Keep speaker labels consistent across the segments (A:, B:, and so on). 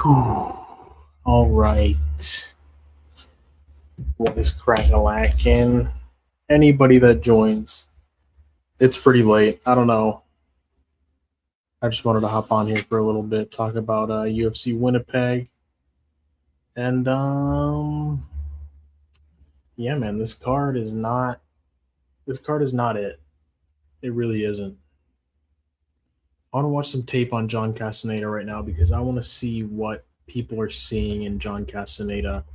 A: All right. What is crack-a-lackin'? Anybody that joins, it's pretty late. I don't know. I just wanted to hop on here for a little bit, talk about UFC Winnipeg, and yeah, man, this card is not it. It really isn't. I want to watch some tape on John Castañeda right now because I want to see what people are seeing in John Castañeda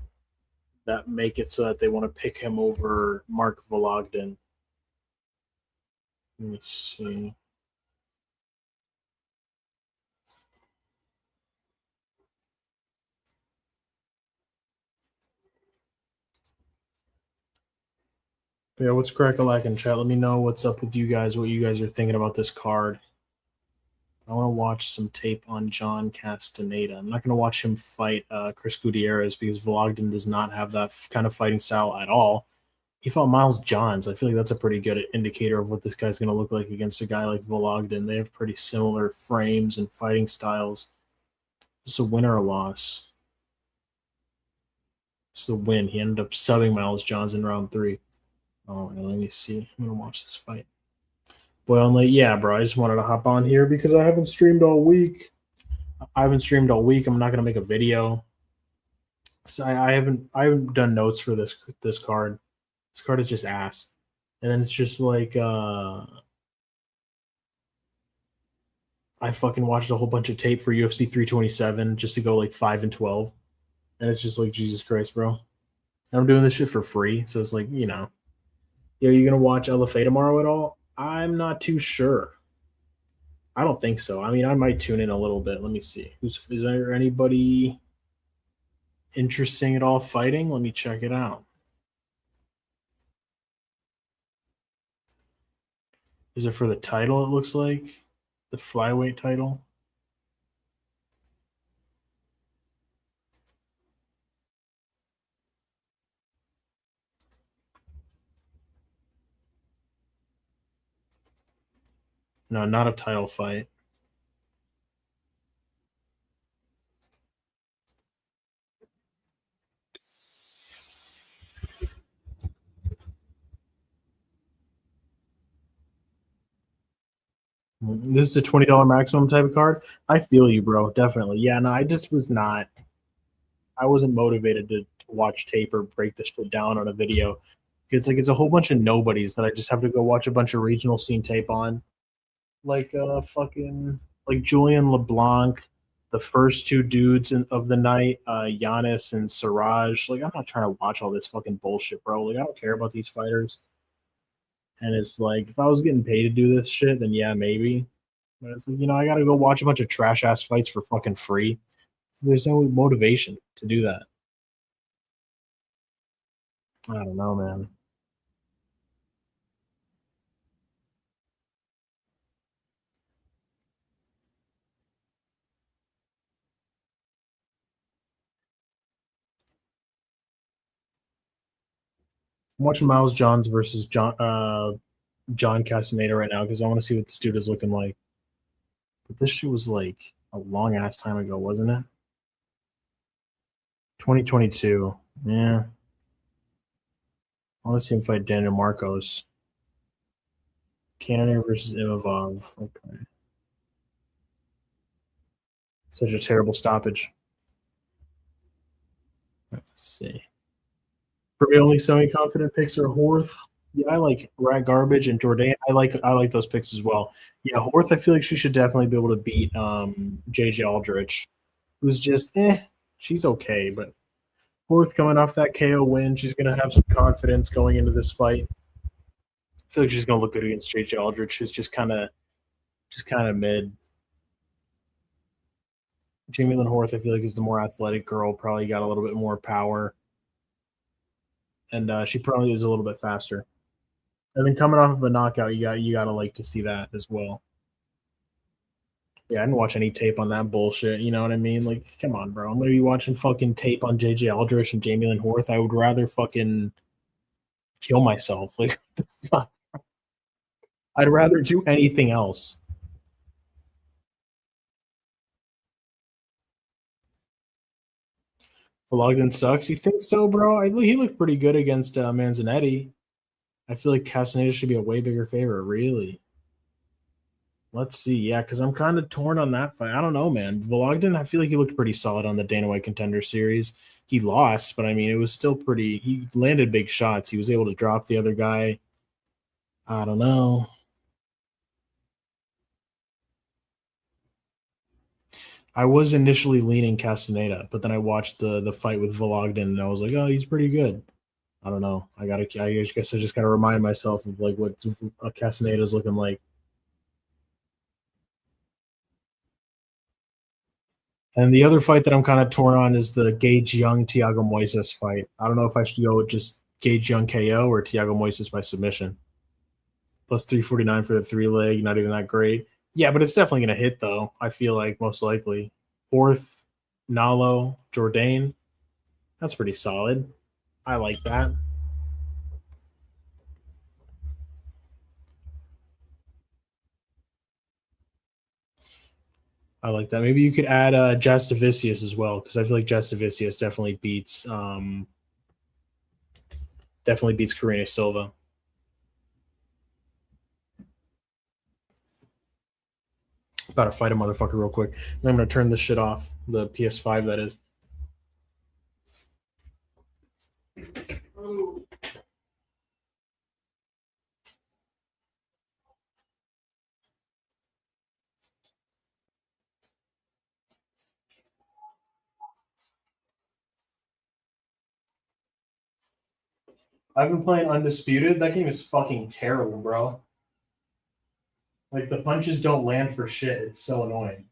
A: that make it so that they want to pick him over Mark Vologdin. Let me see. Yeah, what's crack-a-lackin' chat? Let me know what's up with you guys, what you guys are thinking about this card. I want to watch some tape on John Castañeda. I'm not going to watch him fight Chris Gutierrez because Vologdin does not have that kind of fighting style at all. He fought Miles Johns. I feel like that's a pretty good indicator of what this guy's going to look like against a guy like Vologdin. They have pretty similar frames and fighting styles. It's a win or a loss. It's a win. He ended up subbing Miles Johns in round 3. Oh, let me see. I'm going to watch this fight. Well, yeah, bro, I just wanted to hop on here because I haven't streamed all week. I'm not going to make a video. So I haven't done notes for this card. This card is just ass. And then it's just like I fucking watched a whole bunch of tape for UFC 327 just to go like 5-12. And it's just like, Jesus Christ, bro. And I'm doing this shit for free. So it's like, you know, you going to watch LFA tomorrow at all? I'm not too sure. I don't think so. I mean, I might tune in a little bit. Let me see. Is there anybody interesting at all fighting? Let me check it out. Is it for the title, it looks like? The flyweight title? No, not a title fight. This is a $20 maximum type of card. I feel you, bro. Definitely. Yeah, no, I just was not. I wasn't motivated to watch tape or break this shit down on a video. It's a whole bunch of nobodies that I just have to go watch a bunch of regional scene tape on. Like fucking like Julien, Leblanc, the first two dudes of the night, Yannis and Siraj. Like, I'm not trying to watch all this fucking bullshit, bro. Like, I don't care about these fighters. And it's like, if I was getting paid to do this shit, then yeah, maybe. But it's like, I gotta go watch a bunch of trash ass fights for fucking free. There's no motivation to do that. I don't know, man. I'm watching Miles Johns versus John Castañeda right now because I want to see what this dude is looking like. But this shit was like a long ass time ago, wasn't it? 2022. Yeah. I want to see him fight Daniel Marcos. Cannonier versus Imavov. Okay. Such a terrible stoppage. Let's see. For me, only semi-confident picks are Horth. Yeah, I like Rat Garbage and Jourdain. I like those picks as well. Yeah, Horth, I feel like she should definitely be able to beat JJ Aldrich, who's just she's okay, but Horth coming off that KO win, she's gonna have some confidence going into this fight. I feel like she's gonna look good against JJ Aldrich, who's just kinda mid. Jamey-Lyn Horth, I feel like, is the more athletic girl, probably got a little bit more power. And she probably is a little bit faster. And then coming off of a knockout, you gotta like to see that as well. Yeah, I didn't watch any tape on that bullshit. You know what I mean? Like, come on, bro. I'm gonna be watching fucking tape on JJ Aldrich and Jamey-Lyn Horth. I would rather fucking kill myself. Like, what the fuck? I'd rather do anything else. Vologdin sucks. You think so, bro? He looked pretty good against Manzanetti. I feel like Castañeda should be a way bigger favorite, really. Let's see. Yeah, because I'm kind of torn on that fight. I don't know, man. Vologdin, I feel like he looked pretty solid on the Dana White Contender Series. He lost, but I mean, it was still pretty. He landed big shots. He was able to drop the other guy. I don't know. I was initially leaning Castañeda, but then I watched the fight with Vologdin, and I was like, oh, he's pretty good. I don't know. I guess I just gotta remind myself of like what Castañeda is looking like. And the other fight that I'm kind of torn on is the Gage Young Thiago Moisés fight. I don't know if I should go with just Gage Young KO or Thiago Moisés by submission. Plus 349 for the 3-leg, not even that great. Yeah, but it's definitely gonna hit though. I feel like most likely. Horth, Nalo, Jourdain. That's pretty solid. I like that. I like that. Maybe you could add Jasudavicius as well, because I feel like Jasudavicius definitely beats Karine Silva. About to fight a motherfucker real quick. And I'm gonna turn this shit off. The PS5 that is. I've been playing Undisputed. That game is fucking terrible, bro. Like the punches don't land for shit. It's so annoying.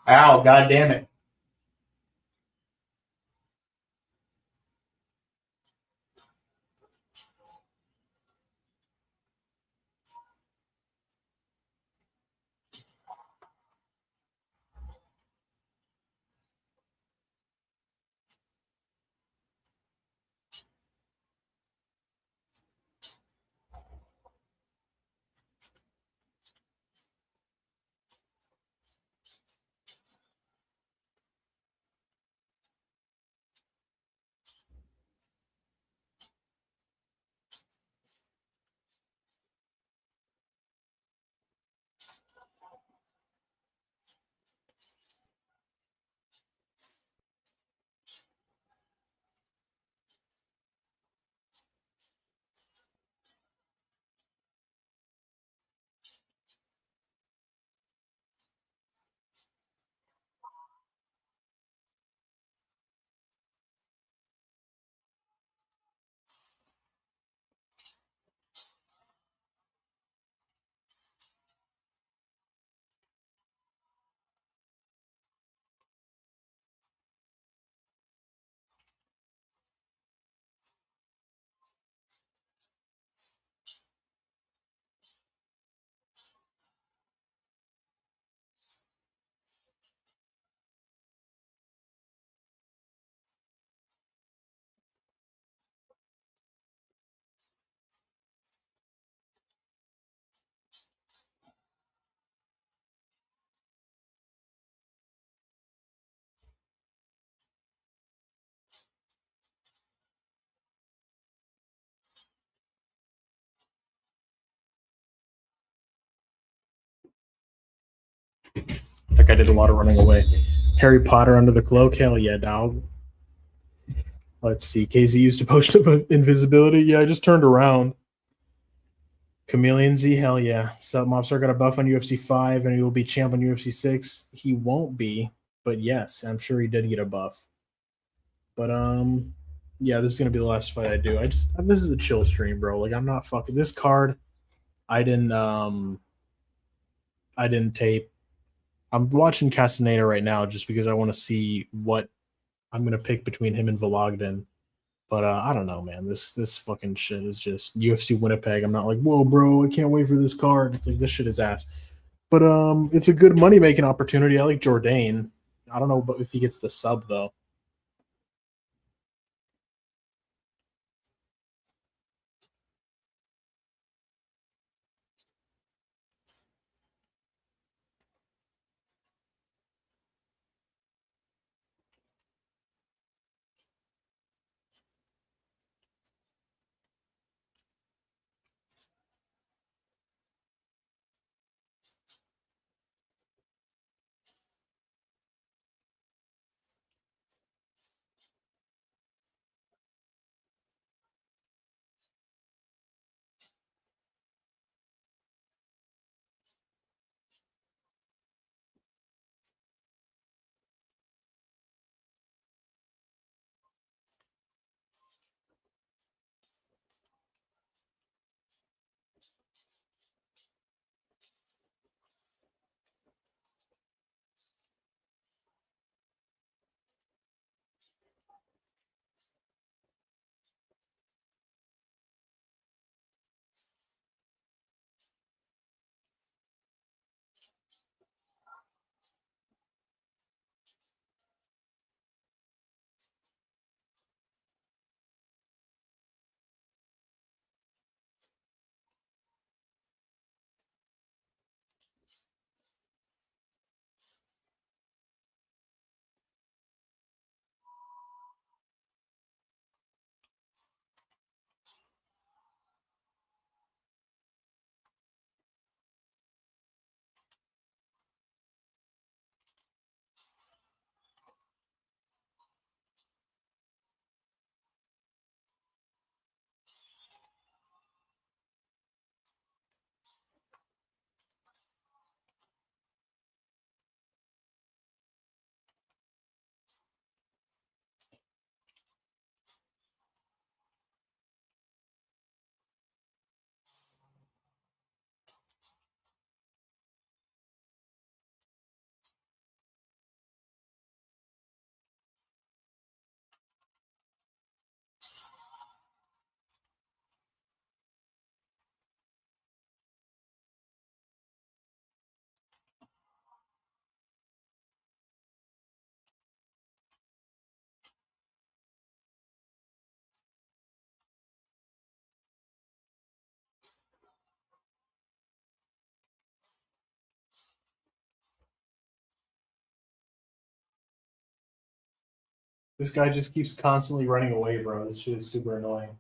A: Ow, god damn it. That guy did a lot of running away. Harry Potter under the cloak. Hell yeah, dog. Let's see. KZ used to post up invisibility. Yeah, I just turned around. Chameleon Z, hell yeah. So Mobster got a buff on UFC 5 and he will be champ on UFC 6. He won't be, but yes, I'm sure he did get a buff. But yeah, this is gonna be the last fight I do. This is a chill stream, bro. Like I'm not fucking this card. I didn't I didn't tape. I'm watching Castañeda right now just because I want to see what I'm gonna pick between him and Vologdin. But I don't know, man. This fucking shit is just UFC Winnipeg. I'm not like, whoa, bro, I can't wait for this card. It's like this shit is ass. But it's a good money making opportunity. I like Jourdain. I don't know if he gets the sub though. This guy just keeps constantly running away, bro. This shit is super annoying.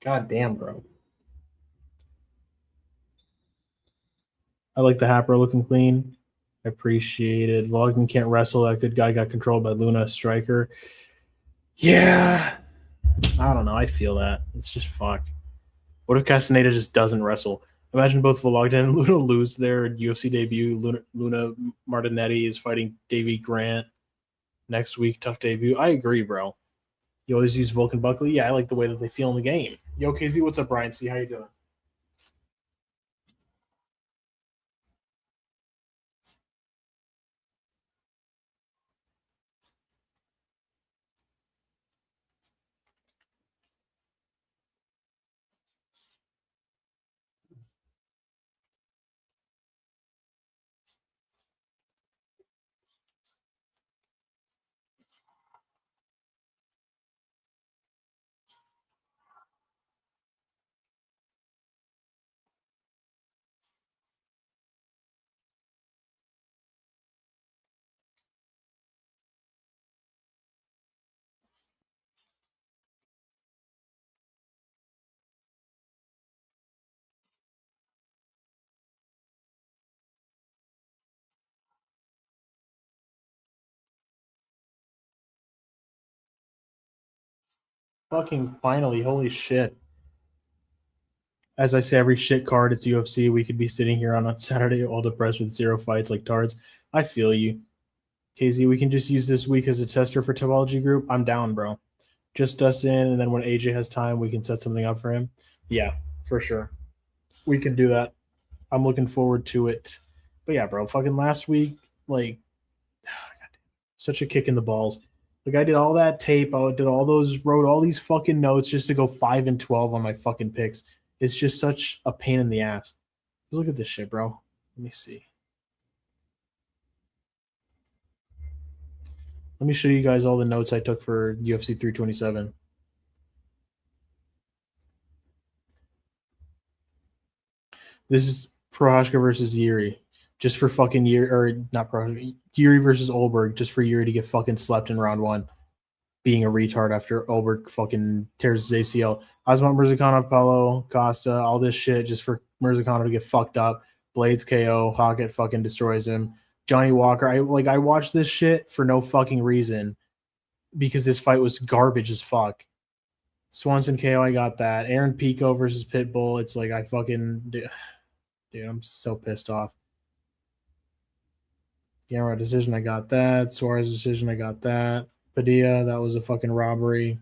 A: God damn, bro. I like the Happer looking clean. I appreciate it. Vologdin can't wrestle. That good guy got controlled by Luna Striker. Yeah. I don't know. I feel that. It's just fuck. What if Castañeda just doesn't wrestle? Imagine both Vologdin and Luna lose their UFC debut. Luna Martinetti is fighting Davey Grant next week. Tough debut. I agree, bro. You always use Vulcan Buckley. Yeah, I like the way that they feel in the game. Yo, KZ, what's up, Brian? See how you doing? Fucking finally, holy shit. As I say, every shit card, it's UFC. We could be sitting here on a Saturday all depressed with 0 fights like tards. I feel you. KZ, we can just use this week as a tester for Topology Group. I'm down, bro. Just us in, and then when AJ has time, we can set something up for him. Yeah, for sure. We can do that. I'm looking forward to it. But yeah, bro, fucking last week, like, such a kick in the balls. Like, I did all that tape. I did all those, wrote all these fucking notes just to go 5-12 on my fucking picks. It's just such a pain in the ass. Look at this shit, bro. Let me see. Let me show you guys all the notes I took for UFC 327. This is Prohashka versus Yuri. Just for fucking Yuri, or not Prohashka, Yuri versus Olberg, just for Yuri to get fucking slept in round 1. Being a retard after Olberg fucking tears his ACL. Osman Mirzakhanov, Paulo Costa, all this shit just for Mirzakhanov to get fucked up. Blades KO, Hockett fucking destroys him. Johnny Walker, I watched this shit for no fucking reason because this fight was garbage as fuck. Swanson KO, I got that. Aaron Pico versus Pitbull, it's like I fucking dude, I'm so pissed off. Gamera decision, I got that. Suarez decision, I got that. Padilla, that was a fucking robbery.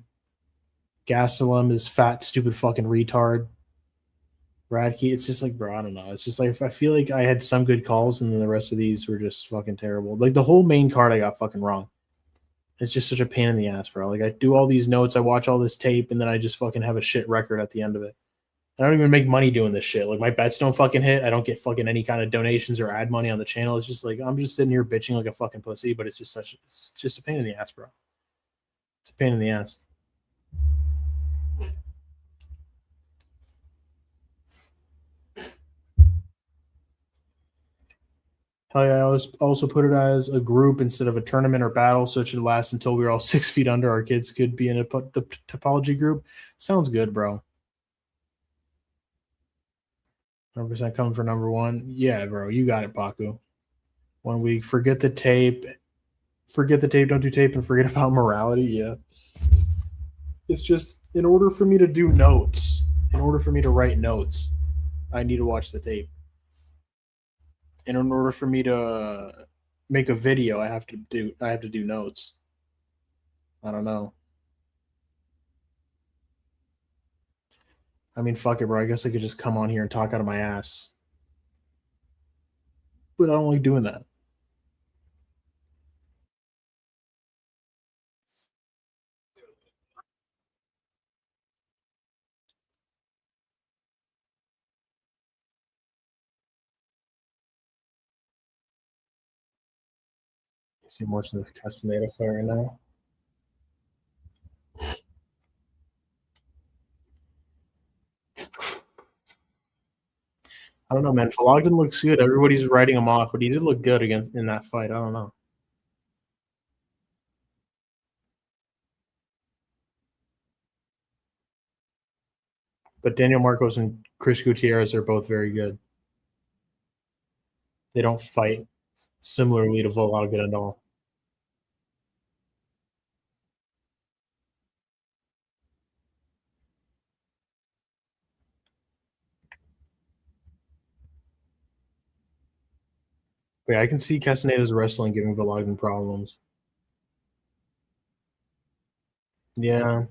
A: Gastelum is fat, stupid fucking retard. Radke, it's just like, bro, I don't know. It's just like, I feel like I had some good calls and then the rest of these were just fucking terrible. Like the whole main card I got fucking wrong. It's just such a pain in the ass, bro. Like I do all these notes, I watch all this tape, and then I just fucking have a shit record at the end of it. I don't even make money doing this shit. Like my bets don't fucking hit. I don't get fucking any kind of donations or ad money on the channel. It's just like I'm just sitting here bitching like a fucking pussy, but it's just a pain in the ass, bro. It's a pain in the ass. Hell yeah, I also put it as a group instead of a tournament or battle, so it should last until we were all 6 feet under. Our kids could be in the topology group. Sounds good, bro. 100% coming for number 1. Yeah, bro, you got it, Paku. 1 week. Forget the tape. Forget the tape, don't do tape, and forget about morality. Yeah. It's just, in order for me to do notes, in order for me to write notes, I need to watch the tape. And in order for me to make a video, I have to do notes. I don't know. I mean, fuck it, bro. I guess I could just come on here and talk out of my ass. But I don't like doing that. You see more of this Castañeda fight right now. I don't know, man. Vologdin looks good. Everybody's writing him off, but he did look good in that fight. I don't know. But Daniel Marcos and Chris Gutierrez are both very good. They don't fight similarly to Vologdin at all. But yeah, I can see Castaneda's wrestling giving Vologdin problems. Yeah.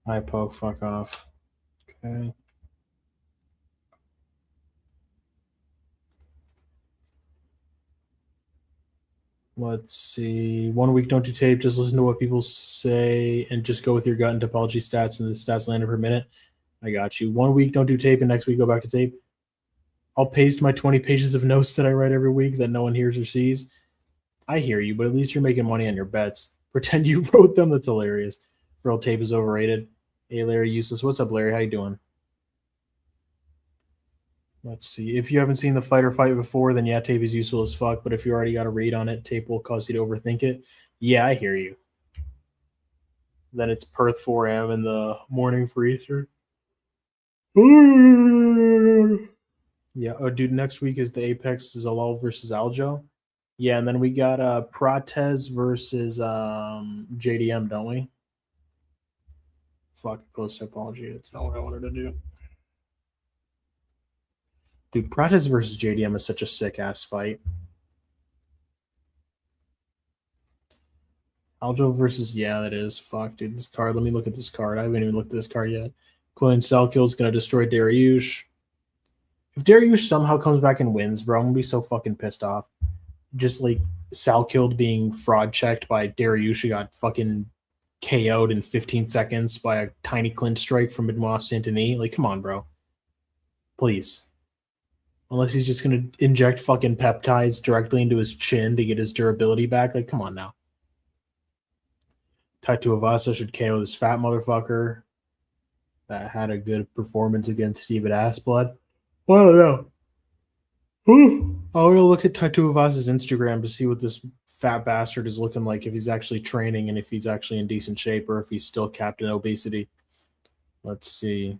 A: Eye poke, fuck off. Okay. Let's see. 1 week, don't do tape. Just listen to what people say and just go with your gut and topology stats and the stats landed per minute. I got you. 1 week, don't do tape, and next week go back to tape. I'll paste my 20 pages of notes that I write every week that no one hears or sees. I hear you, but at least you're making money on your bets. Pretend you wrote them. That's hilarious. Real tape is overrated. Hey, Larry, useless. What's up, Larry? How you doing? Let's see. If you haven't seen the fight or fight before, then yeah, tape is useful as fuck. But if you already got a read on it, tape will cause you to overthink it. Yeah, I hear you. Then it's Perth 4 a.m. in the morning for Eastern. Yeah. Oh, dude, next week is the Apex Zalal versus Aljo. Yeah, and then we got Prates versus JDM, don't we? Fuck, close apology. It's not what I wanted to do. Dude, Prates versus JDM is such a sick ass fight. Aljo versus that is. Fuck, dude. This card. Let me look at this card. I haven't even looked at this card yet. Quinn Salkill is gonna destroy Dariush. If Dariush somehow comes back and wins, bro, I'm gonna be so fucking pissed off. Just like Salkill being fraud checked by Dariush, who got fucking KO'd in 15 seconds by a tiny clinch strike from Benoit Saint-Denis. Like, come on, bro. Please. Unless he's just gonna inject fucking peptides directly into his chin to get his durability back. Like, come on now. Taito Avasa should KO this fat motherfucker that had a good performance against Steven Assblood. Well, I don't know. I'll go look at Taito Avasa's Instagram to see what this fat bastard is looking like, if he's actually training and if he's actually in decent shape or if he's still capped in obesity. Let's see.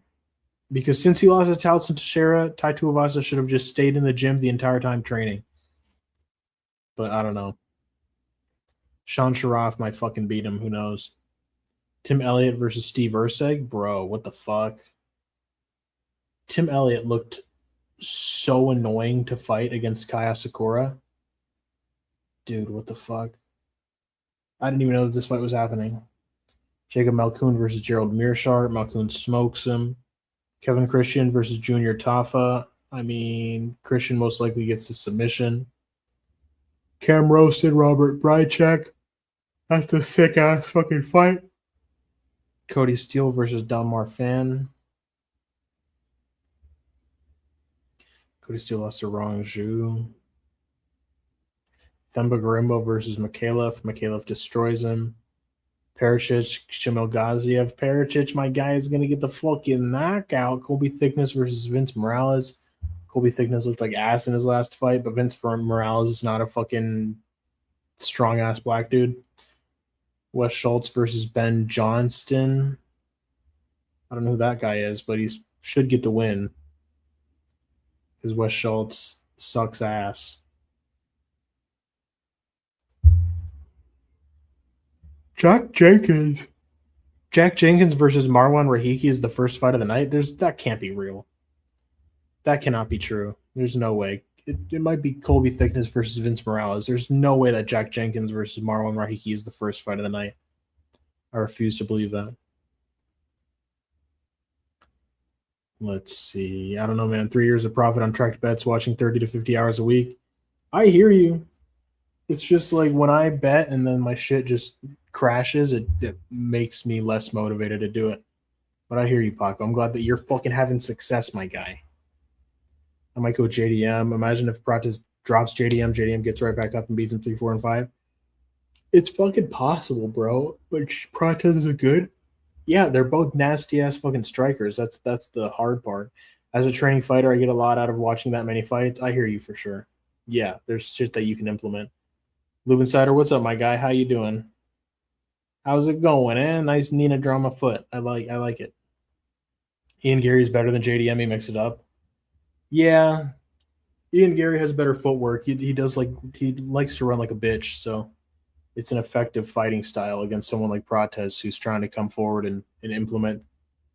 A: Because since he lost to Taliesin Teixeira, Taito Avasa should have just stayed in the gym the entire time training. But I don't know. Sean Sharaf might fucking beat him. Who knows? Tim Elliott versus Steve Urseg? Bro, what the fuck? Tim Elliott looked so annoying to fight against Kaya Sakura. Dude, what the fuck? I didn't even know that this fight was happening. Jacob Malkoun versus Gerald Mearshart. Malkoun smokes him. Kevin Christian versus Junior Tafa. I mean, Christian most likely gets the submission. Cam roasted Robert Brychek. That's a sick ass fucking fight. Cody Steele versus Delmar Fan. Cody Steele lost to Rong Zhu. Themba Garimbo versus Mikhailov. Mikhailov destroys him. Perisic, Shamil Gaziev. Perisic, my guy, is going to get the fucking knockout. Colby Thickness versus Vince Morales. Colby Thickness looked like ass in his last fight, but Vince Morales is not a fucking strong-ass black dude. Wes Schultz versus Ben Johnston. I don't know who that guy is, but he should get the win. Because Wes Schultz sucks ass. Jack Jenkins versus Marwan Rahiki is the first fight of the night. That can't be real. That cannot be true. There's no way. It might be Colby Thickness versus Vince Morales. There's no way that Jack Jenkins versus Marwan Rahiki is the first fight of the night. I refuse to believe that. Let's see. I don't know, man. 3 years of profit on tracked bets, watching 30 to 50 hours a week. I hear you. It's just like when I bet and then my shit just crashes, it makes me less motivated to do it. But I hear you, Paco. I'm glad that you're fucking having success, my guy. I might go JDM. Imagine if Prates drops JDM, JDM gets right back up and beats him 3, 4, and 5. It's fucking possible, bro. But Prates is a good. Yeah, they're both nasty ass fucking strikers. That's the hard part. As a training fighter, I get a lot out of watching that many fights. I hear you for sure. Yeah, there's shit that you can implement. Lube Insider, what's up, my guy? How you doing? How's it going? Nice Nina drama foot. I like it. Ian Gary's better than JDM. He mixed it up. Yeah, Ian Gary has better footwork. He likes to run like a bitch, so it's an effective fighting style against someone like Prates who's trying to come forward and implement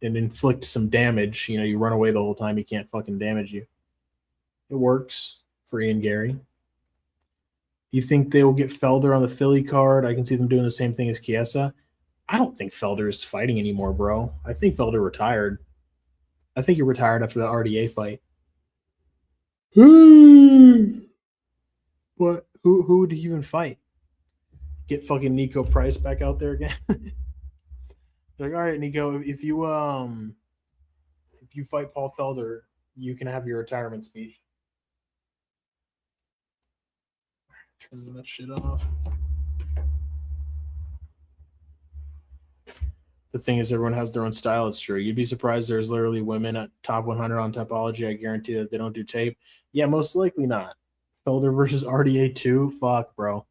A: and inflict some damage. You know, you run away the whole time, he can't fucking damage you. It works for Ian Gary. You think they will get Felder on the Philly card? I can see them doing the same thing as Chiesa. I don't think Felder is fighting anymore, bro. I think Felder retired. I think he retired after the RDA fight. What? Who would he even fight? Get fucking Nico Price back out there again? They're like, all right, Nico, if you fight Paul Felder, you can have your retirement speech. Turn that shit off. The thing is, everyone has their own style. It's true. You'd be surprised there's literally women at top 100 on Tapology. I guarantee that they don't do tape. Yeah, most likely not. Felder versus RDA 2? Fuck, bro.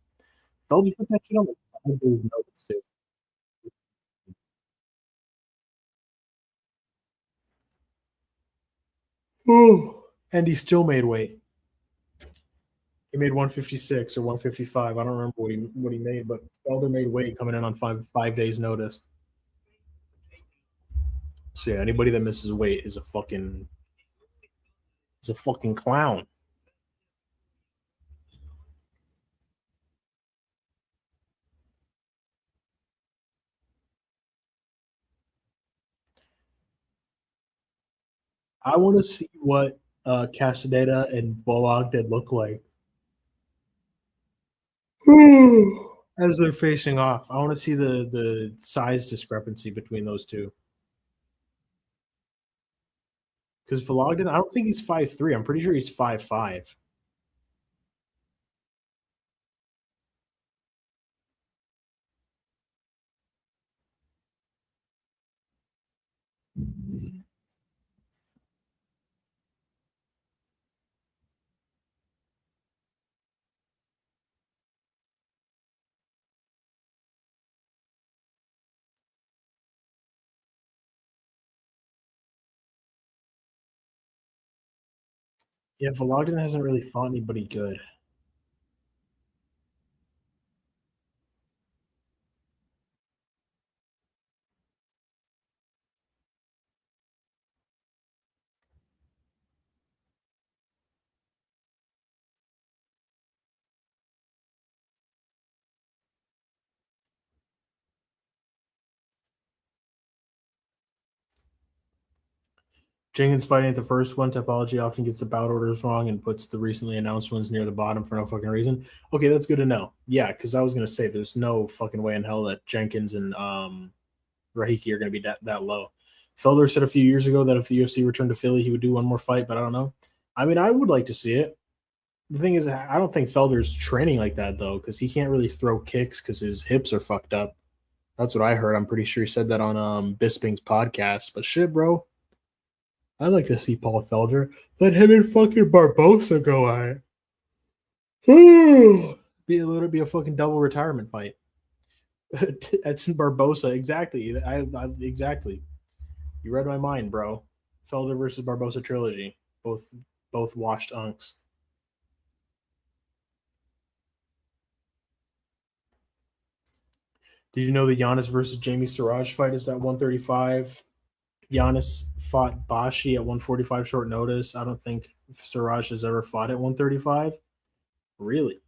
A: Felder put that shit on the notice too. Oh, and he still made weight. He made 156 or 155. I don't remember what he made, but Felder made weight coming in on five days notice. So yeah, anybody that misses weight is a fucking clown. I want to see what Castañeda and Vologdin look like as they're facing off. I want to see the size discrepancy between those two. Because Vologdin, I don't think he's 5'3". I'm pretty sure he's 5'5". Yeah, Vologdin hasn't really fought anybody good. Jenkins fighting at the first one. Topology often gets the bout orders wrong and puts the recently announced ones near the bottom for no fucking reason. Okay, that's good to know. Yeah, because I was gonna say there's no fucking way in hell that Jenkins and Rahiki are gonna be that low. Felder said a few years ago that if the UFC returned to Philly, he would do one more fight, but I don't know. I mean, I would like to see it. The thing is, I don't think Felder's training like that though, because he can't really throw kicks because his hips are fucked up. That's what I heard. I'm pretty sure he said that on Bisping's podcast. But shit, bro, I'd like to see Paul Felder. Let him and fucking Barbosa go at it. Be a fucking double retirement fight. That's in Barbosa. Exactly. Exactly. You read my mind, bro. Felder versus Barbosa trilogy. Both washed unks. Did you know the Yannis versus Siraj fight is at 135? Yannis fought Bashi at 145 short notice. I don't think Siraj has ever fought at 135. Really?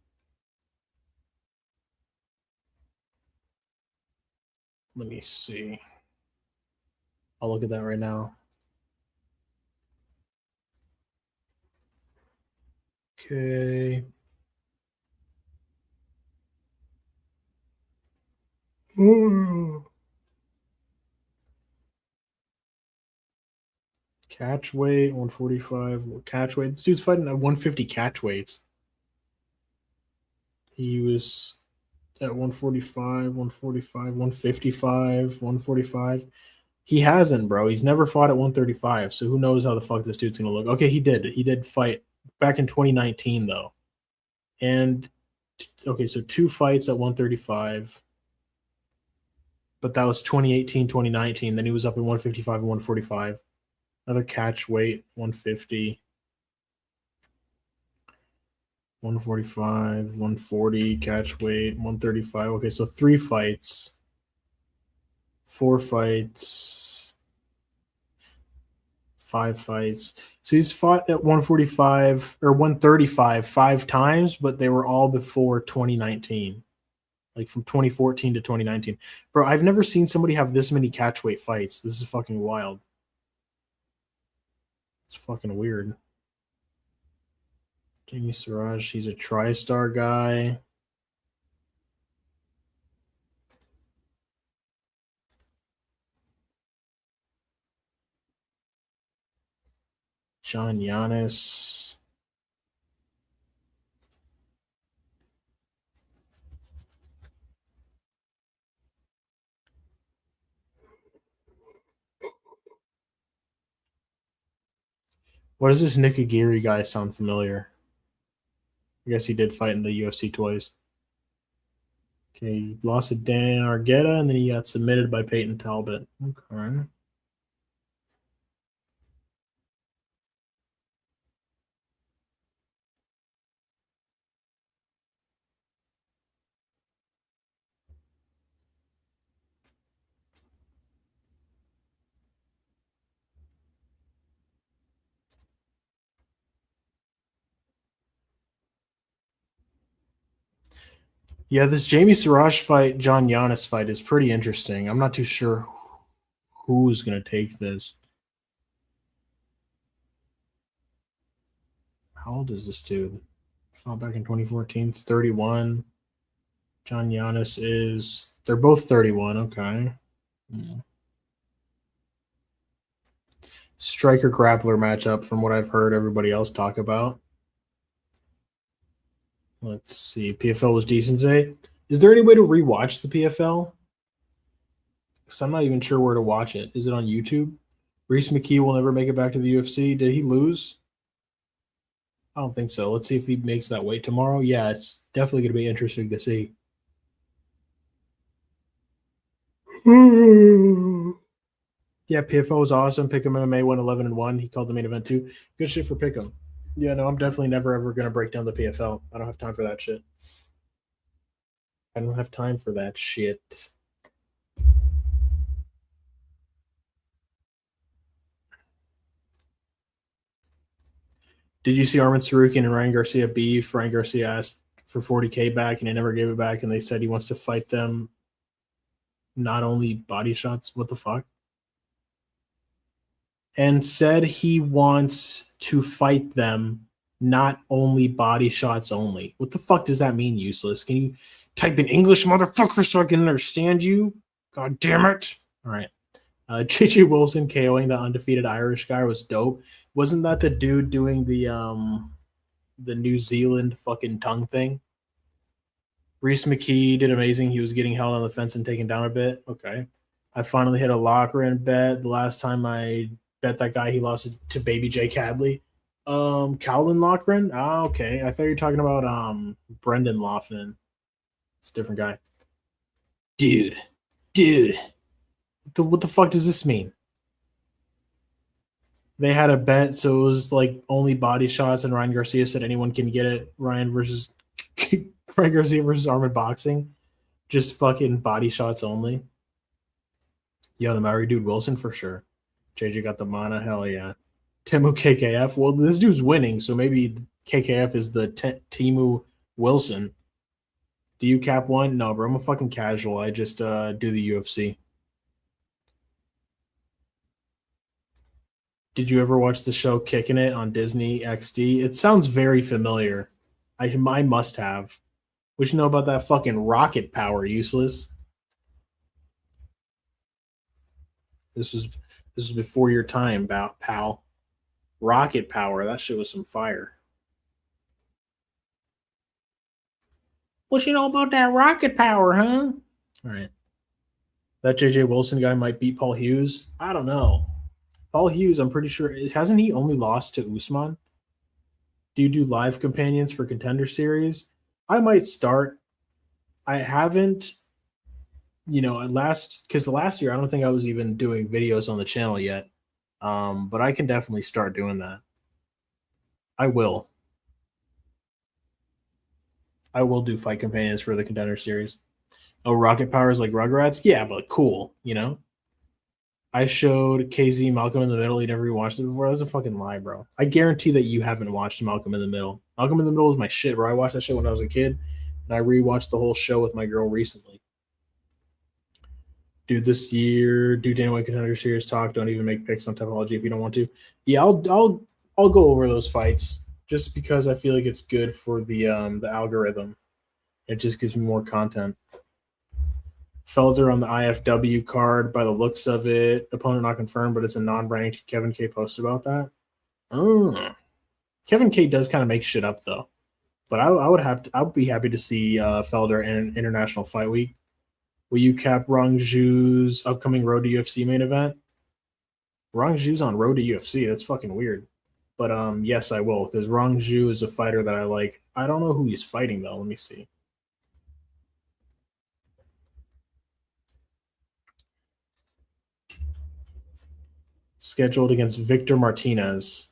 A: Let me see. I'll look at that right now. Okay. Catch weight 145. Catch weight. This dude's fighting at 150 catch weights. He was at 145, 145, 155, 145. He hasn't, bro. He's never fought at 135. So who knows how the fuck this dude's gonna look? Okay, he did. He did fight back in 2019 though. And okay, so 2 fights at 135. But that was 2018, 2019. Then he was up at 155 and 145. Another catch weight, 150. 145, 140, catch weight, 135. Okay, so 3 fights, 4 fights, 5 fights. So he's fought at 145 or 135 5 times, but they were all before 2019. Like from 2014 to 2019. Bro, I've never seen somebody have this many catch weight fights. This is fucking wild. It's fucking weird. Jamie Siraj, he's a TriStar guy. John Yannis. What does this Nikagiri guy sound familiar? I guess he did fight in the UFC twice. Okay, he lost to Dan Argueta, and then he got submitted by Peyton Talbot. Okay. Yeah, this Siraj fight, Yannis fight is pretty interesting. I'm not too sure who's going to take this. How old is this dude? It's not back in 2014. It's 31. Yannis is... They're both 31. Okay. Striker grappler matchup from what I've heard everybody else talk about. Let's see. PFL was decent today. Is there any way to rewatch the PFL? Because I'm not even sure where to watch it. Is it on YouTube? Reese McKee will never make it back to the UFC. Did he lose? I don't think so. Let's see if he makes that weight tomorrow. Yeah, it's definitely going to be interesting to see. Yeah, PFO was awesome. Pick'em MMA went 11-1. He called the main event too. Good shit for Pick'em. Yeah, no, I'm definitely never ever going to break down the PFL. I don't have time for that shit. I don't have time for that shit. Did you see Arman Tsarukyan and Ryan Garcia beef? Ryan Garcia asked for $40K back and he never gave it back, and they said he wants to fight them. Not only body shots. What the fuck? And said he wants to fight them, not only body shots only. What the fuck does that mean, useless? Can you type in English, motherfucker, so I can understand you? God damn it. All right. JJ Wilson KOing the undefeated Irish guy was dope. Wasn't that the dude doing the New Zealand fucking tongue thing? Reese McKee did amazing. He was getting held on the fence and taken down a bit. Okay. I finally hit a locker in bet. The last time I bet that guy, he lost to Baby J Cadley. Cowlin Lochran? Ah, okay. I thought you were talking about Brendan Loughnane. It's a different guy. Dude. What the fuck does this mean? They had a bet, so it was like only body shots, and Ryan Garcia said anyone can get it. Ryan Garcia versus Armored Boxing. Just fucking body shots only. Yo, the Maori dude Wilson for sure. JJ got the mana. Hell yeah. Timu KKF. Well, this dude's winning, so maybe KKF is the Timu Wilson. Do you cap one? No, bro. I'm a fucking casual. I just do the UFC. Did you ever watch the show Kicking It on Disney XD? It sounds very familiar. I must have. What you know about that fucking rocket power, useless? This was before your time, pal. Rocket power. That shit was some fire. What you know about that rocket power, huh? All right. That JJ Wilson guy might beat Paul Hughes. I don't know. Paul Hughes, I'm pretty sure, hasn't he only lost to Usman? Do you do live companions for Contender Series? I might start. I haven't, because the last year I don't think I was even doing videos on the channel yet. But I can definitely start doing that. I will. I will do fight companions for the Contender Series. Oh, Rocket Power is like Rugrats? Yeah, but cool, I showed KZ Malcolm in the Middle. He never watched it before. That's a fucking lie, bro. I guarantee that you haven't watched Malcolm in the Middle. Malcolm in the Middle was my shit, bro. I watched that shit when I was a kid, and I rewatched the whole show with my girl recently. Dude, this year, do Dana White Contender Series talk. Don't even make picks on Topology if you don't want to. Yeah, I'll go over those fights just because I feel like it's good for the algorithm. It just gives me more content. Felder on the IFW card by the looks of it. Opponent not confirmed, but it's a non-ranked. Kevin K posted about that. Oh. Kevin K does kind of make shit up though. But I would be happy to see Felder in International Fight Week. Will you cap Rong Zhu's upcoming Road to UFC main event? Rong Zhu's on Road to UFC. That's fucking weird. But yes, I will, because Rong Zhu is a fighter that I like. I don't know who he's fighting though. Let me see. Scheduled against Victor Martinez.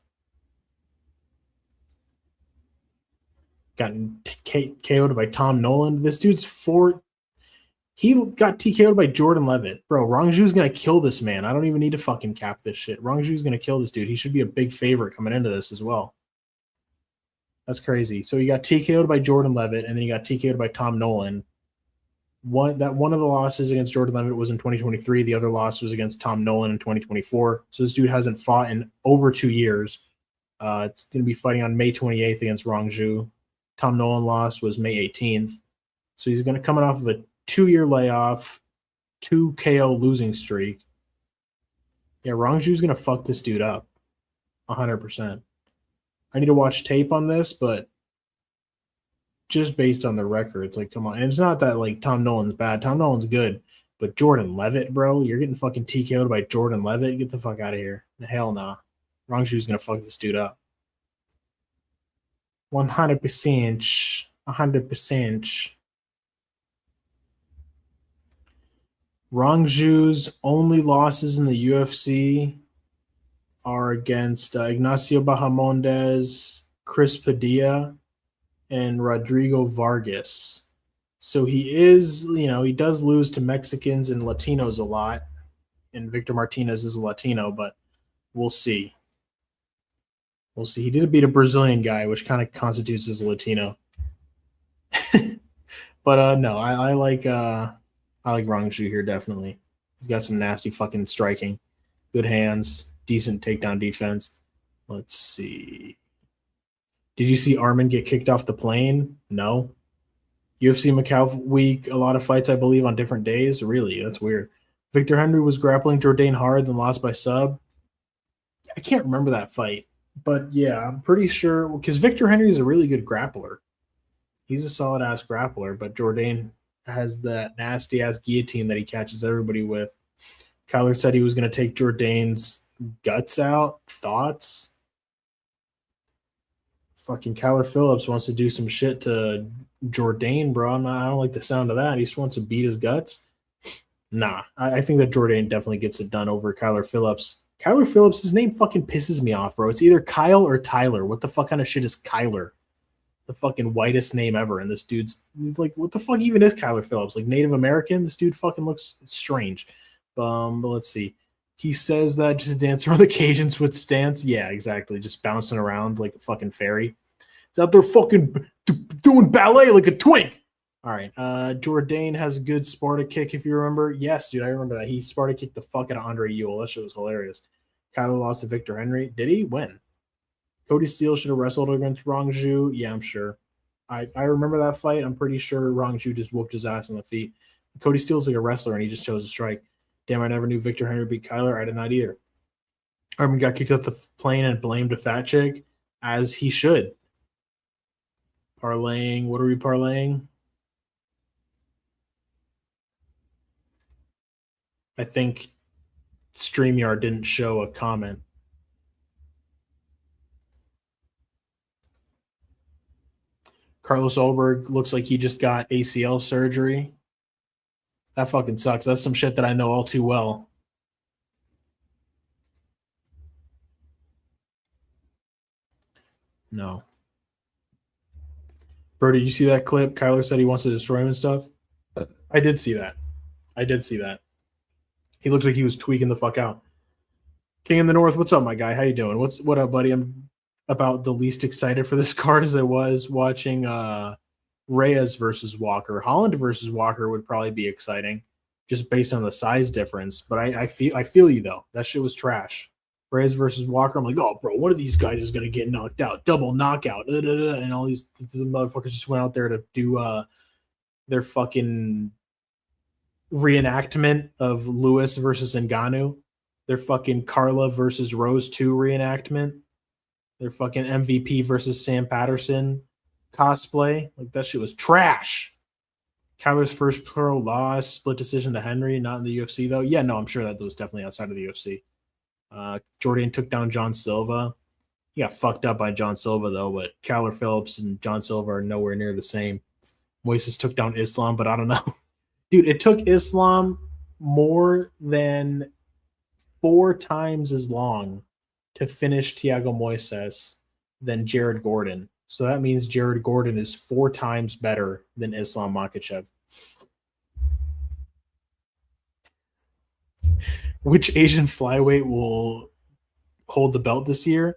A: Gotten KO'd by Tom Nolan. This dude's he got TKO'd by Jordan Levitt. Bro, Rongju's going to kill this man. I don't even need to fucking cap this shit. Rongju's going to kill this dude. He should be a big favorite coming into this as well. That's crazy. So you got TKO'd by Jordan Levitt, and then you got TKO'd by Tom Nolan. One of the losses against Jordan Levitt was in 2023. The other loss was against Tom Nolan in 2024. So this dude hasn't fought in over 2 years. It's going to be fighting on May 28th against Rong Zhu. Tom Nolan loss was May 18th. So he's going to come off of a 2-year layoff, 2 KO losing streak. Yeah, Rong Zhu's going to fuck this dude up 100%. I need to watch tape on this, but just based on the record, it's like, come on. And it's not that, like, Tom Nolan's bad. Tom Nolan's good. But Jordan Levitt, bro, you're getting fucking TKO'd by Jordan Levitt. Get the fuck out of here. Hell nah. Rong Zhu's going to fuck this dude up. 100%. 100%. Rong Zhu's only losses in the UFC are against Ignacio Bahamondes, Chris Padilla, and Rodrigo Vargas. So he is, he does lose to Mexicans and Latinos a lot. And Victor Martinez is a Latino, but we'll see. We'll see. He did beat a Brazilian guy, which kind of constitutes as a Latino. But no, I like Rong Zhu here, definitely. He's got some nasty fucking striking. Good hands. Decent takedown defense. Let's see. Did you see Arman get kicked off the plane? No. UFC Macau week, a lot of fights, I believe, on different days. Really? That's weird. Victor Henry was grappling Jourdain hard, then lost by sub. I can't remember that fight. But yeah, I'm pretty sure, because Victor Henry is a really good grappler. He's a solid-ass grappler, but Jourdain has that nasty-ass guillotine that he catches everybody with. Kyler said he was going to take Jourdain's guts out. Thoughts? Fucking Kyler Phillips wants to do some shit to Jourdain, bro. I don't like the sound of that. He just wants to beat his guts. Nah, I think that Jourdain definitely gets it done over Kyler Phillips. Kyler Phillips, his name fucking pisses me off, bro. It's either Kyle or Tyler. What the fuck kind of shit is Kyler? The fucking whitest name ever. And this dude's like, what the fuck even is Kyler Phillips? Like Native American? This dude fucking looks strange. But let's see. He says that just dance around the Cajuns with stance. Yeah, exactly. Just bouncing around like a fucking fairy. He's out there fucking doing ballet like a twink. All right. Jourdain has a good Sparta kick, if you remember. Yes, dude, I remember that. He Sparta kicked the fuck out of Andre Ewell. That shit was hilarious. Kyler lost to Victor Henry. Did he? When? Cody Steele should have wrestled against Rong Zhu. Yeah, I'm sure. I remember that fight. I'm pretty sure Rong Zhu just whooped his ass on the feet. Cody Steele's like a wrestler, and he just chose to strike. Damn, I never knew Victor Henry beat Kyler. I did not either. Arman got kicked off the plane and blamed a fat chick, as he should. Parlaying. What are we parlaying? I think StreamYard didn't show a comment. Carlos Ulberg looks like he just got ACL surgery. That fucking sucks. That's some shit that I know all too well. No. Bro, did you see that clip? Kyler said he wants to destroy him and stuff. I did see that. He looked like he was tweaking the fuck out. King in the North, what's up, my guy? How you doing? What up, buddy? I'm about the least excited for this card as I was watching Reyes versus Walker. Holland versus Walker would probably be exciting, just based on the size difference. But I feel you though. That shit was trash. Reyes versus Walker. I'm like, oh, bro, one of these guys is gonna get knocked out, double knockout, and all these motherfuckers just went out there to do their fucking reenactment of Lewis versus Ngannou. Their fucking Carla versus Rose 2 reenactment. Their fucking MVP versus Sam Patterson cosplay. Like, that shit was trash. Kyler's first pro loss, split decision to Henry, not in the UFC, though. Yeah, no, I'm sure that was definitely outside of the UFC. Jourdain took down John Silva. He got fucked up by John Silva, though, but Kyler Phillips and John Silva are nowhere near the same. Moisés took down Islam, but I don't know. Dude, it took Islam more than 4 times as long to finish Thiago Moisés than Jared Gordon. So that means Jared Gordon is 4 times better than Islam Makhachev. Which Asian flyweight will hold the belt this year?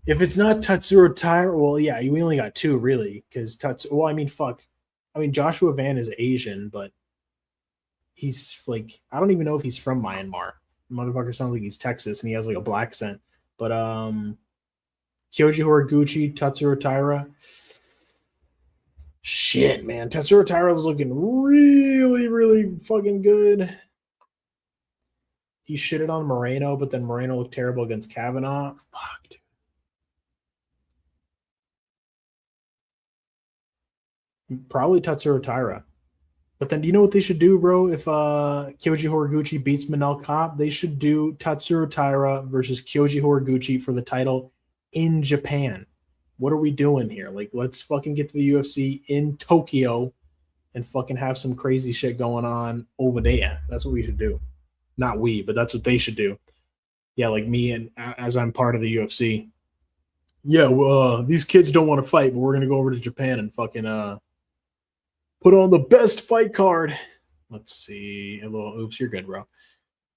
A: If it's not Tatsuro Taira, well, yeah, we only got two really, because Well, I mean, fuck. I mean, Joshua Van is Asian, but he's like, I don't even know if he's from Myanmar. Motherfucker sounds like he's Texas, and he has like a black scent. But Kyoji Horiguchi, Tatsuro Taira. Shit, man, Tatsuro Taira is looking really, really fucking good. He shitted on Moreno, but then Moreno looked terrible against Kavanaugh. Fuck, dude. Probably Tatsuro Taira. But then, do you know what they should do, bro? If Kyoji Horiguchi beats Manel Kape, they should do Tatsuro Taira versus Kyoji Horiguchi for the title in Japan. What are we doing here? Like, let's fucking get to the UFC in Tokyo and fucking have some crazy shit going on over there. That's what we should do. Not we, but that's what they should do. Yeah, like me, and as I'm part of the UFC. Yeah, well, these kids don't want to fight, but we're gonna go over to Japan and fucking put on the best fight card. Let's see. A little oops, you're good, bro.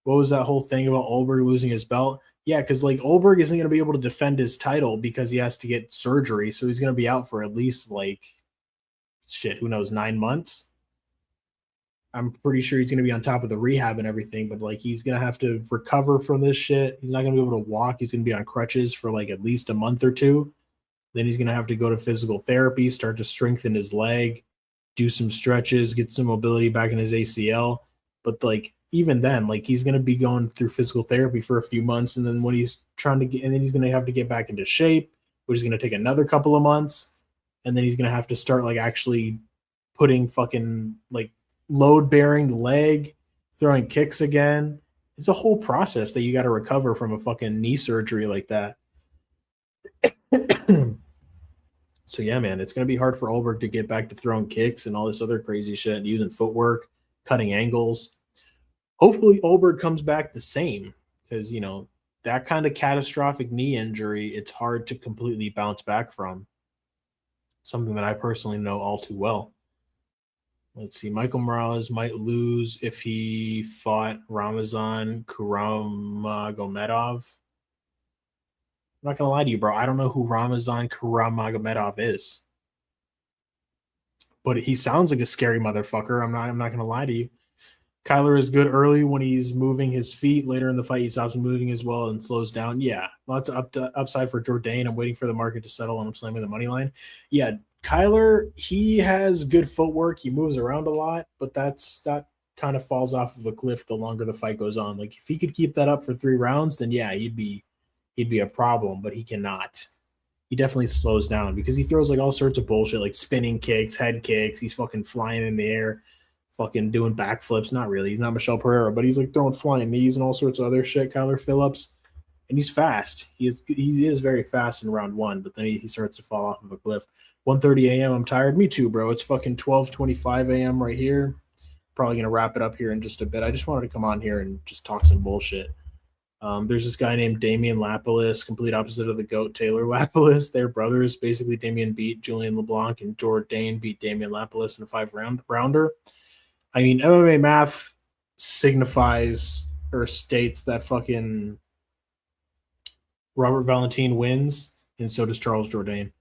A: What was that whole thing about Ulberg losing his belt? Yeah, because like Ulberg isn't going to be able to defend his title because he has to get surgery. So he's going to be out for at least like shit, who knows, 9 months. I'm pretty sure he's going to be on top of the rehab and everything, but like he's going to have to recover from this shit. He's not going to be able to walk. He's going to be on crutches for like at least a month or two. Then he's going to have to go to physical therapy, start to strengthen his leg, do some stretches, get some mobility back in his ACL. But like even then, like he's going to be going through physical therapy for a few months, and then when he's trying to get, and then he's going to have to get back into shape, which is going to take another couple of months, and then he's going to have to start like actually putting fucking like load bearing leg, throwing kicks again. It's a whole process that you got to recover from a fucking knee surgery like that. So yeah, man, it's gonna be hard for Ulberg to get back to throwing kicks and all this other crazy shit, using footwork, cutting angles. Hopefully, Ulberg comes back the same, because you know that kind of catastrophic knee injury, it's hard to completely bounce back from. Something that I personally know all too well. Let's see, Michael Morales might lose if he fought Ramazan Kuramagomedov. I'm not gonna lie to you, bro. I don't know who Ramazan Kuramagomedov is, but he sounds like a scary motherfucker. I'm not gonna lie to you. Kyler is good early when he's moving his feet. Later in the fight, he stops moving as well and slows down. Yeah, lots of upside for Jourdain. I'm waiting for the market to settle, and I'm slamming the money line. Yeah, Kyler, he has good footwork. He moves around a lot, but that kind of falls off of a cliff the longer the fight goes on. Like if he could keep that up for 3 rounds, then yeah, he'd be a problem, but he cannot. He definitely slows down because he throws like all sorts of bullshit, like spinning kicks, head kicks. He's fucking flying in the air, fucking doing backflips. Not really. He's not Michelle Pereira, but he's like throwing flying knees and all sorts of other shit. Kyler Phillips, and he's fast. He is very fast in round 1, but then he starts to fall off of a cliff. 1:30 a.m. I'm tired. Me too, bro. It's fucking 12:25 a.m. right here. Probably gonna wrap it up here in just a bit. I just wanted to come on here and just talk some bullshit. There's this guy named Damian Lapalus, complete opposite of the GOAT Taylor Lapalus. They're brothers. Basically, Damian beat Julien LeBlanc, and Jourdain beat Damian Lapalus in a 5-rounder. I mean, MMA math signifies or states that fucking Robert Valentin wins, and so does Charles Jourdain.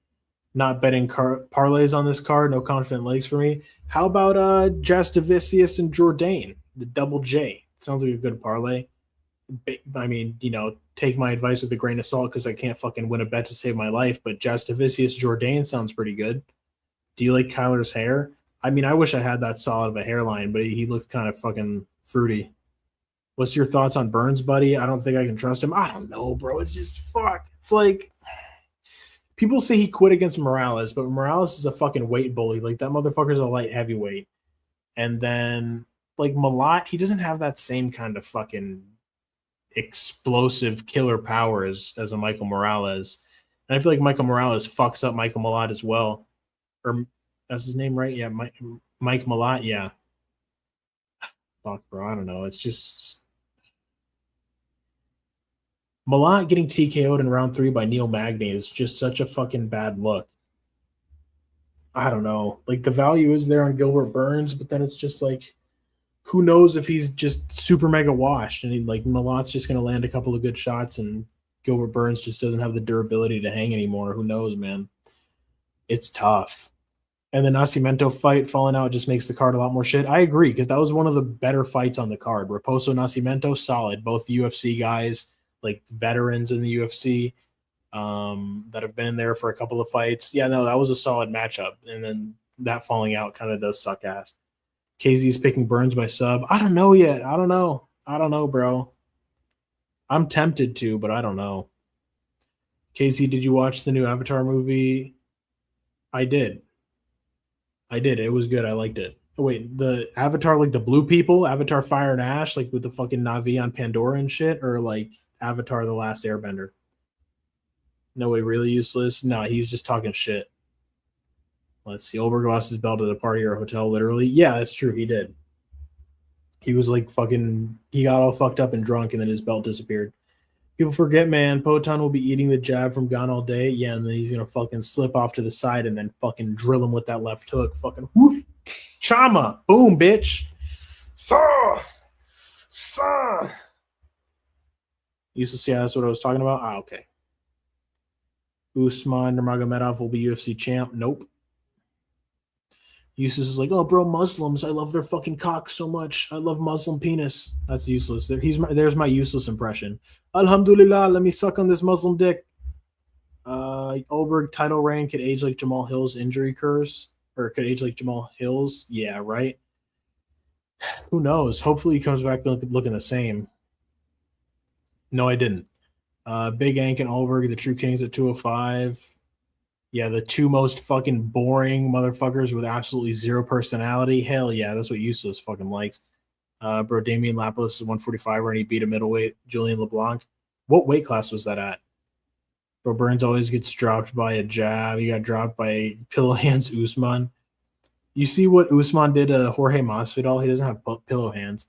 A: Not betting parlays on this card. No confident legs for me. How about Jasudavicius and Jourdain, the double J? Sounds like a good parlay. I mean, you know, take my advice with a grain of salt because I can't fucking win a bet to save my life. But Jasudavicius Jourdain sounds pretty good. Do you like Kyler's hair? I mean, I wish I had that solid of a hairline, but he looked kind of fucking fruity. What's your thoughts on Burns, buddy? I don't think I can trust him. I don't know, bro. It's just fuck. It's like people say he quit against Morales, but Morales is a fucking weight bully. Like that motherfucker's a light heavyweight. And then like Malott, he doesn't have that same kind of fucking explosive killer powers as a Michael Morales. And I feel like Michael Morales fucks up Michael Malott as well. Or that's his name, right? Yeah, Mike Malott, yeah. Fuck, bro, I don't know. It's just Malott getting TKO'd in round 3 by Neil Magny is just such a fucking bad look. I don't know. Like the value is there on Gilbert Burns, but then it's just like who knows if he's just super mega washed and like Malott's just going to land a couple of good shots and Gilbert Burns just doesn't have the durability to hang anymore. Who knows, man? It's tough. And the Nascimento fight falling out just makes the card a lot more shit. I agree, because that was one of the better fights on the card. Raposo, Nascimento, solid. Both UFC guys, like veterans in the UFC that have been in there for a couple of fights. Yeah, no, that was a solid matchup. And then that falling out kind of does suck ass. KZ's picking Burns by sub. I don't know yet. I don't know, bro. I'm tempted to, but I don't know. Casey, did you watch the new Avatar movie? I did. It was good. I liked it. Oh, wait, the Avatar, like the blue people, Avatar Fire and Ash, like with the fucking Na'vi on Pandora and shit, or like Avatar The Last Airbender? No way, really useless? No, he's just talking shit. Let's see. Oberg lost his belt at a party or a hotel, literally. Yeah, that's true. He did. He was like fucking, he got all fucked up and drunk, and then his belt disappeared. People forget, man, Poton will be eating the jab from Gone all day. Yeah, and then he's going to fucking slip off to the side and then fucking drill him with that left hook. Fucking whoop. Chama. Boom, bitch. Saw. Used to see, that's what I was talking about? Ah, okay. Usman Nurmagomedov will be UFC champ. Nope. Useless is like, oh, bro, Muslims, I love their fucking cock so much. I love Muslim penis. That's useless. There's my useless impression. Alhamdulillah, let me suck on this Muslim dick. Oberg title reign could age like Jamal Hill's injury curse, or could age like Jamal Hill's. Yeah, right. Who knows? Hopefully he comes back looking the same. No, I didn't. Big Ank and Oberg, the True Kings at 205. Yeah, the two most fucking boring motherfuckers with absolutely zero personality. Hell yeah, that's what useless fucking likes. Bro, Damian Lapis is 145 and he beat a middleweight, Julien Leblanc. What weight class was that at? Bro, Burns always gets dropped by a jab. He got dropped by pillow hands Usman. You see what Usman did to Jorge Masvidal? He doesn't have pillow hands.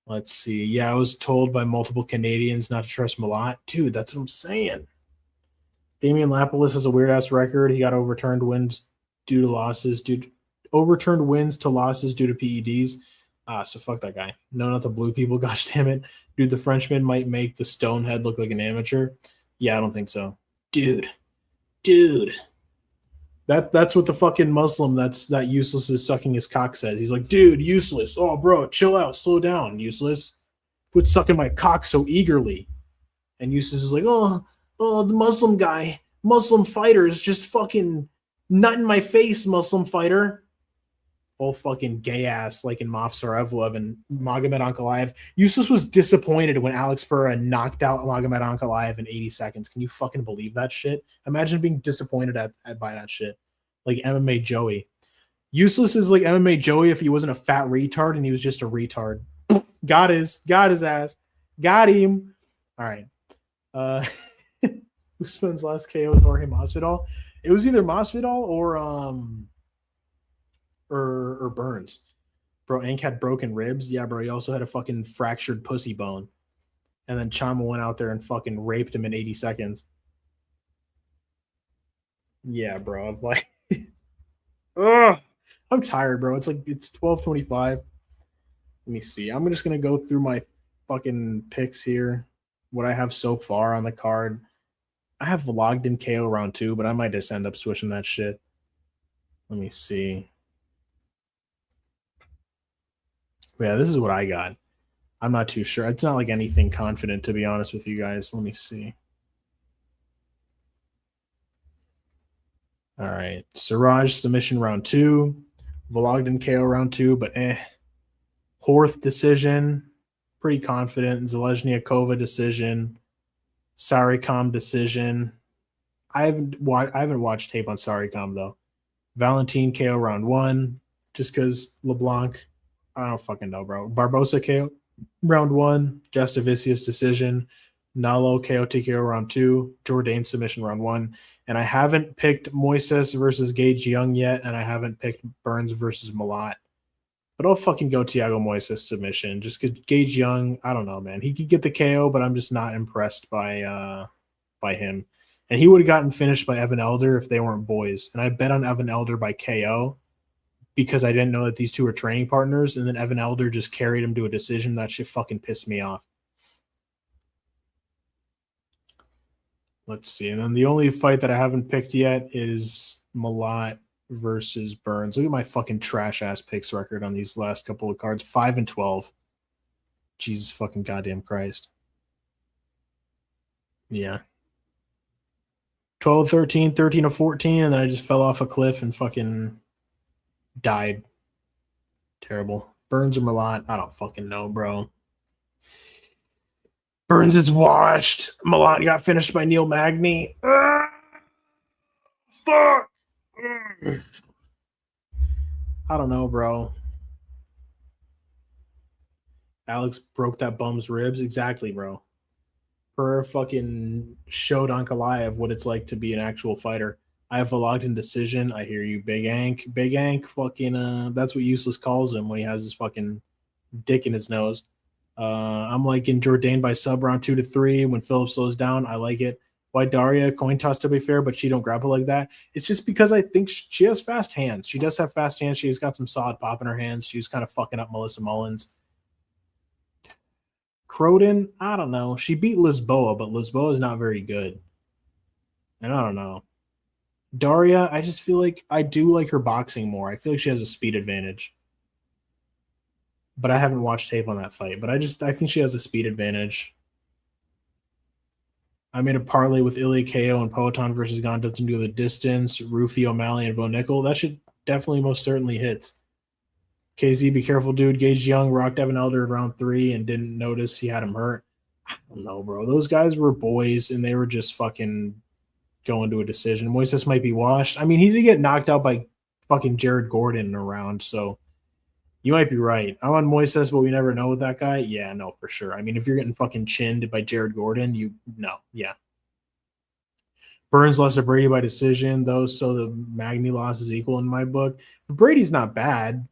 A: Let's see. Yeah, I was told by multiple Canadians not to trust Malott. Dude, that's what I'm saying. Damian Lapis has a weird-ass record. He got overturned wins due to losses. Overturned wins to losses due to PEDs. So fuck that guy. No, not the blue people. Gosh damn it. Dude, the Frenchman might make the Stonehead look like an amateur. Yeah, I don't think so. Dude. That's what the fucking Muslim that useless is sucking his cock says. He's like, dude, useless. Oh, bro, chill out. Slow down, useless. Quit sucking my cock so eagerly. And useless is like, oh, the Muslim guy, Muslim fighter is just fucking nut in my face, Muslim fighter. All fucking gay ass, like in Maf Sarevlev and Magomed Ankalaev. Yusuf was disappointed when Alex Pereira knocked out Magomed Ankalaev in 80 seconds. Can you fucking believe that shit? Imagine being disappointed by that shit. Like MMA Joey. Useless is like MMA Joey if he wasn't a fat retard and he was just a retard. Got his ass. Got him. All right. Usman's last KO was Jorge Masvidal. It was either Masvidal or Burns. Bro, Ank had broken ribs. Yeah, bro, he also had a fucking fractured pussy bone. And then Chama went out there and fucking raped him in 80 seconds. Yeah, bro. I'm like, ugh. I'm tired, bro. It's 12:25. Let me see. I'm just gonna go through my fucking picks here. What I have so far on the card. I have Vologdin KO round 2, but I might just end up switching that shit. Let me see. Yeah, this is what I got. I'm not too sure. It's not like anything confident, to be honest with you guys. Let me see. All right. Siraj submission round 2. Vologdin KO round 2, but Horth decision. Pretty confident. Zheleznyakova decision. Saricam decision. I haven't watched tape on Saricam though. Valentin KO round 1, just because LeBlanc. I don't fucking know, bro. Barbosa KO round 1. Jasudavicius decision. Nalo KO TKO round 2. Jourdain submission round 1. And I haven't picked Moisés versus Gage Young yet, and I haven't picked Burns versus Malott. But I'll fucking go Thiago Moisés submission. Just because Gage Young, I don't know, man. He could get the KO, but I'm just not impressed by him. And he would have gotten finished by Evan Elder if they weren't boys. And I bet on Evan Elder by KO because I didn't know that these two were training partners. And then Evan Elder just carried him to a decision. That shit fucking pissed me off. Let's see. And then the only fight that I haven't picked yet is Malott versus Burns. Look at my fucking trash ass picks record on these last couple of cards. 5-12. Jesus fucking goddamn Christ. Yeah. 12-13, 13-14, and then I just fell off a cliff and fucking died. Terrible. Burns or Malott? I don't fucking know, bro. Burns is washed. Malott got finished by Neil Magny. Fuck. I don't know, bro. Alex broke that bum's ribs. Exactly, bro. Per fucking showed Ankalaev what it's like to be an actual fighter. I have Vologdin decision. I hear you, Big Ank. Big Ank, fucking, that's what Useless calls him when he has his fucking dick in his nose. I'm liking Jourdain by sub round 2-3. When Philip slows down, I like it. Why Darya? Coin toss to be fair, but she don't grapple like that. It's just because I think she has fast hands. She does have fast hands. She's got some solid pop in her hands. She was kind of fucking up Melissa Mullins. Croden, I don't know. She beat Lisboa, but Lisboa is not very good. And I don't know. Darya, I just feel like I do like her boxing more. I feel like she has a speed advantage. But I haven't watched tape on that fight. But I think she has a speed advantage. I made a parlay with Ilya KO and Poatan versus Gone doesn't do the distance. Rufy, O'Malley, and Bo Nickel. That should definitely most certainly hits. KZ, be careful, dude. Gage Young rocked Evan Elder in round 3 and didn't notice he had him hurt. I don't know, bro. Those guys were boys, and they were just fucking going to a decision. Moisés might be washed. I mean, he did get knocked out by fucking Jared Gordon in a round, so you might be right. I'm on Moisés, but we never know with that guy. Yeah, no, for sure. I mean, if you're getting fucking chinned by Jared Gordon, yeah. Burns lost to Brady by decision, though, so the Magny loss is equal in my book. But Brady's not bad.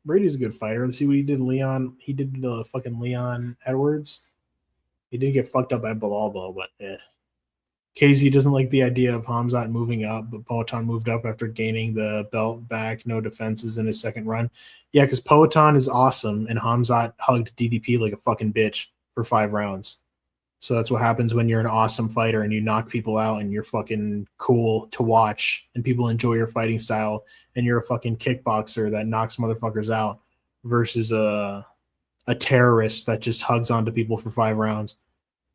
A: Brady's a good fighter. Let's see what he did in Leon. He did the fucking Leon Edwards. He did get fucked up by Bilalbo, but KZ doesn't like the idea of Hamzat moving up, but Poatan moved up after gaining the belt back. No defenses in his second run. Yeah, because Poatan is awesome, and Hamzat hugged DDP like a fucking bitch for 5 rounds. So that's what happens when you're an awesome fighter and you knock people out and you're fucking cool to watch and people enjoy your fighting style and you're a fucking kickboxer that knocks motherfuckers out versus a terrorist that just hugs onto people for 5 rounds.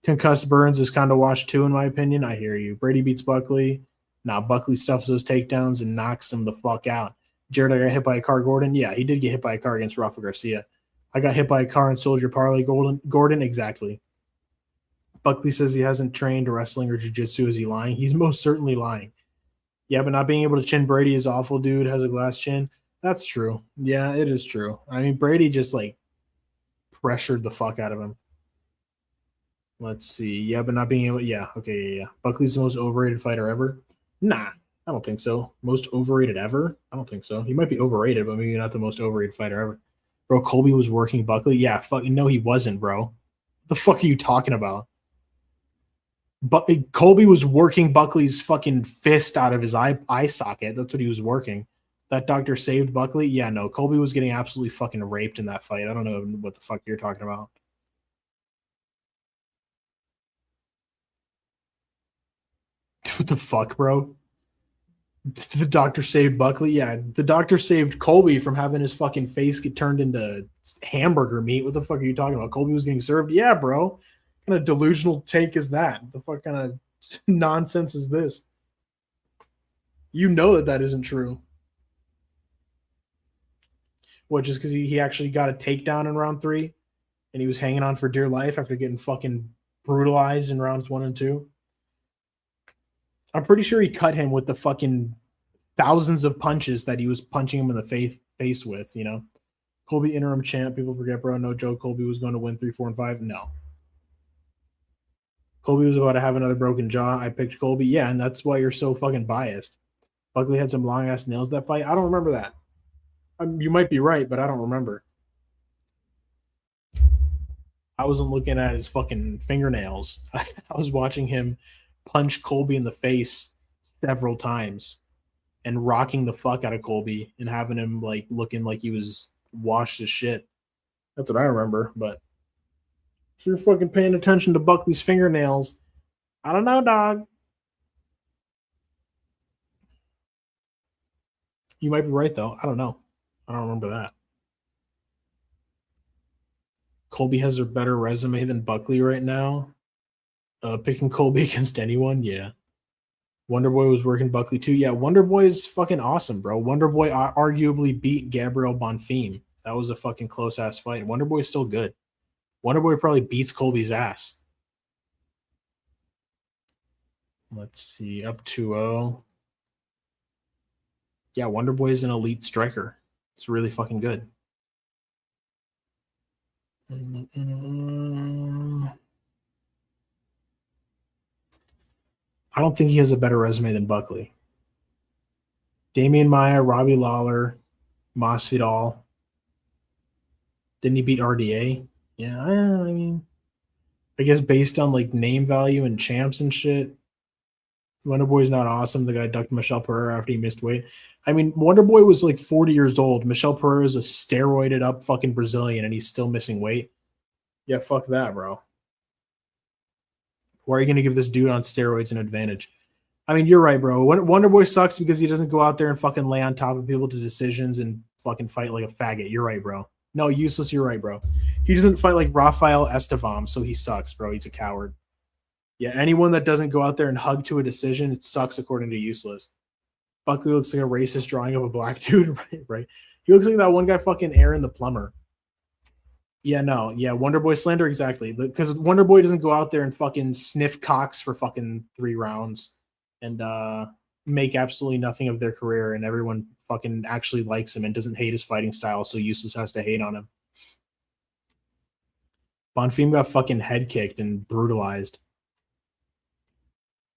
A: Concussed Burns is kind of washed too, in my opinion. I hear you. Brady beats Buckley. Now Buckley stuffs those takedowns and knocks him the fuck out. Jared, I got hit by a car, Gordon. Yeah, he did get hit by a car against Rafa Garcia. I got hit by a car in Soldier Parlay, Gordon, exactly. Buckley says he hasn't trained wrestling or jiu-jitsu. Is he lying? He's most certainly lying. Yeah, but not being able to chin Brady is awful, dude. Has a glass chin. That's true. Yeah, it is true. I mean, Brady just, like, pressured the fuck out of him. Let's see. Yeah, but not being able – yeah, okay, yeah. Buckley's the most overrated fighter ever? Nah, I don't think so. Most overrated ever? I don't think so. He might be overrated, but maybe not the most overrated fighter ever. Bro, Colby was working Buckley? Yeah, fucking no, he wasn't, bro. What the fuck are you talking about? But Colby was working Buckley's fucking fist out of his eye socket. That's what he was working. That doctor saved Buckley? Yeah, no. Colby was getting absolutely fucking raped in that fight. I don't know what the fuck you're talking about. What the fuck, bro? The doctor saved Buckley? Yeah, the doctor saved Colby from having his fucking face get turned into hamburger meat. What the fuck are you talking about? Colby was getting served? Yeah, bro. What kind of delusional take is that? What the fuck kind of nonsense is this? You know that isn't true. What, just because he actually got a takedown in round 3 and he was hanging on for dear life after getting fucking brutalized in rounds 1 and 2? I'm pretty sure he cut him with the fucking thousands of punches that he was punching him in the face with, you know? Colby interim champ. People forget, bro. No joke. Colby was going to win 3, 4, and 5. No. Colby was about to have another broken jaw. I picked Colby. Yeah, and that's why you're so fucking biased. Buckley had some long-ass nails that fight. I don't remember that. You might be right, but I don't remember. I wasn't looking at his fucking fingernails. I was watching him punch Colby in the face several times and rocking the fuck out of Colby and having him like looking like he was washed as shit. That's what I remember. But if you're fucking paying attention to Buckley's fingernails, I don't know, dog. You might be right, though. I don't know. I don't remember that. Colby has a better resume than Buckley right now. Picking Colby against anyone, yeah. Wonderboy was working Buckley too. Yeah, Wonderboy is fucking awesome, bro. Wonderboy arguably beat Gabriel Bonfim. That was a fucking close ass fight. Wonderboy is still good. Wonderboy probably beats Colby's ass. Let's see, up 2-0. Yeah, Wonderboy is an elite striker. It's really fucking good. I don't think he has a better resume than Buckley. Damian Maia, Robbie Lawler, Masvidal. Didn't he beat RDA? Yeah, I mean, I guess based on like name value and champs and shit, Wonderboy's not awesome. The guy ducked Michel Pereira after he missed weight. I mean, Wonderboy was like 40 years old. Michel Pereira is a steroided up fucking Brazilian and he's still missing weight. Yeah, fuck that, bro. Why are you going to give this dude on steroids an advantage? I mean, you're right, bro. Wonderboy sucks because he doesn't go out there and fucking lay on top of people to decisions and fucking fight like a faggot. You're right, bro. No, useless. You're right, bro. He doesn't fight like Rafael Estevam, so he sucks, bro. He's a coward. Yeah, anyone that doesn't go out there and hug to a decision, it sucks according to useless. Buckley looks like a racist drawing of a black dude, right? He looks like that one guy fucking Aaron the plumber. Yeah, no. Yeah, Wonderboy slander, exactly. Because Wonderboy doesn't go out there and fucking sniff cocks for fucking 3 rounds and make absolutely nothing of their career, and everyone fucking actually likes him and doesn't hate his fighting style, so Useless has to hate on him. Bonfim got fucking head kicked and brutalized.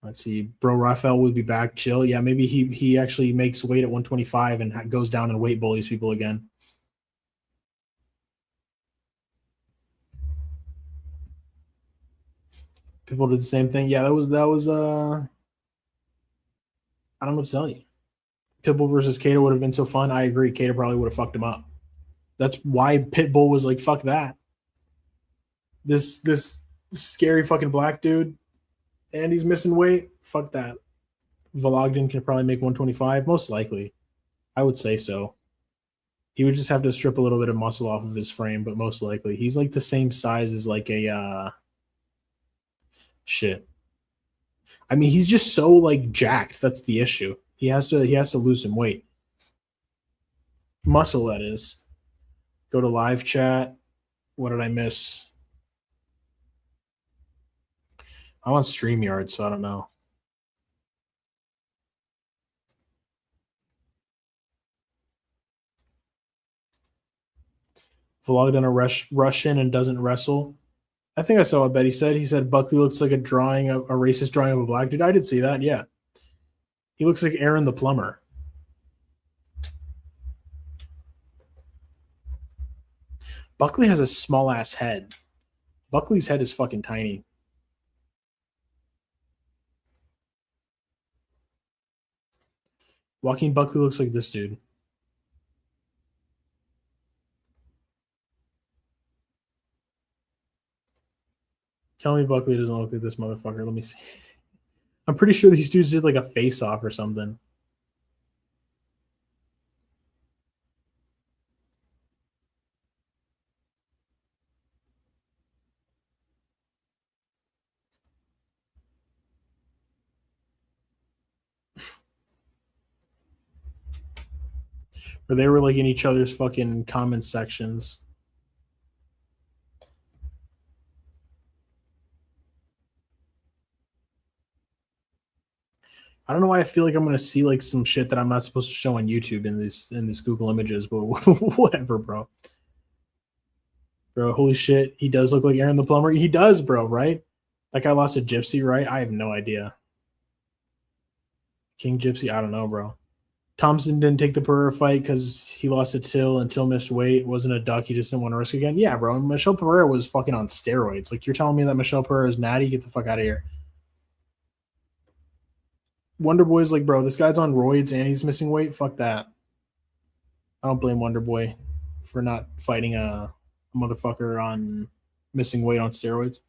A: Let's see. Bro Rafael will be back. Chill. Yeah, maybe he actually makes weight at 125 and goes down and weight bullies people again. People did the same thing. Yeah, that was I don't know what to tell you. Pitbull versus Cato would have been so fun. I agree. Cato probably would have fucked him up. That's why Pitbull was like, fuck that. This scary fucking black dude, and he's missing weight. Fuck that. Vologdin can probably make 125, most likely. I would say so. He would just have to strip a little bit of muscle off of his frame, but most likely. He's like the same size as like a shit. I mean, he's just so like jacked. That's the issue. He has to lose some weight. Muscle, that is. Go to live chat. What did I miss? I'm on StreamYard, so I don't know. Vologdin a rush in and doesn't wrestle. I think I saw what Betty said. He said Buckley looks like a racist drawing of a black dude. I did see that, yeah. He looks like Aaron the plumber. Buckley has a small ass head. Buckley's head is fucking tiny. Joaquin Buckley looks like this dude. Tell me Buckley doesn't look like this motherfucker. Let me see. I'm pretty sure these dudes did like a face-off or something. Where they were like in each other's fucking comment sections. I don't know why I feel like I'm gonna see like some shit that I'm not supposed to show on YouTube in this Google Images, but whatever, bro. Bro, holy shit, he does look like Aaron the plumber. He does, bro, right? That guy lost a Gypsy, right? I have no idea. King Gypsy, I don't know, bro. Thompson didn't take the Pereira fight because he lost to Till and Till missed weight. Wasn't a duck. He just didn't want to risk again. Yeah, bro. And Michel Pereira was fucking on steroids. Like, you're telling me that Michel Pereira is natty? Get the fuck out of here. Wonderboy's like, bro, this guy's on roids and he's missing weight. Fuck that. I don't blame Wonderboy for not fighting a motherfucker on missing weight on steroids.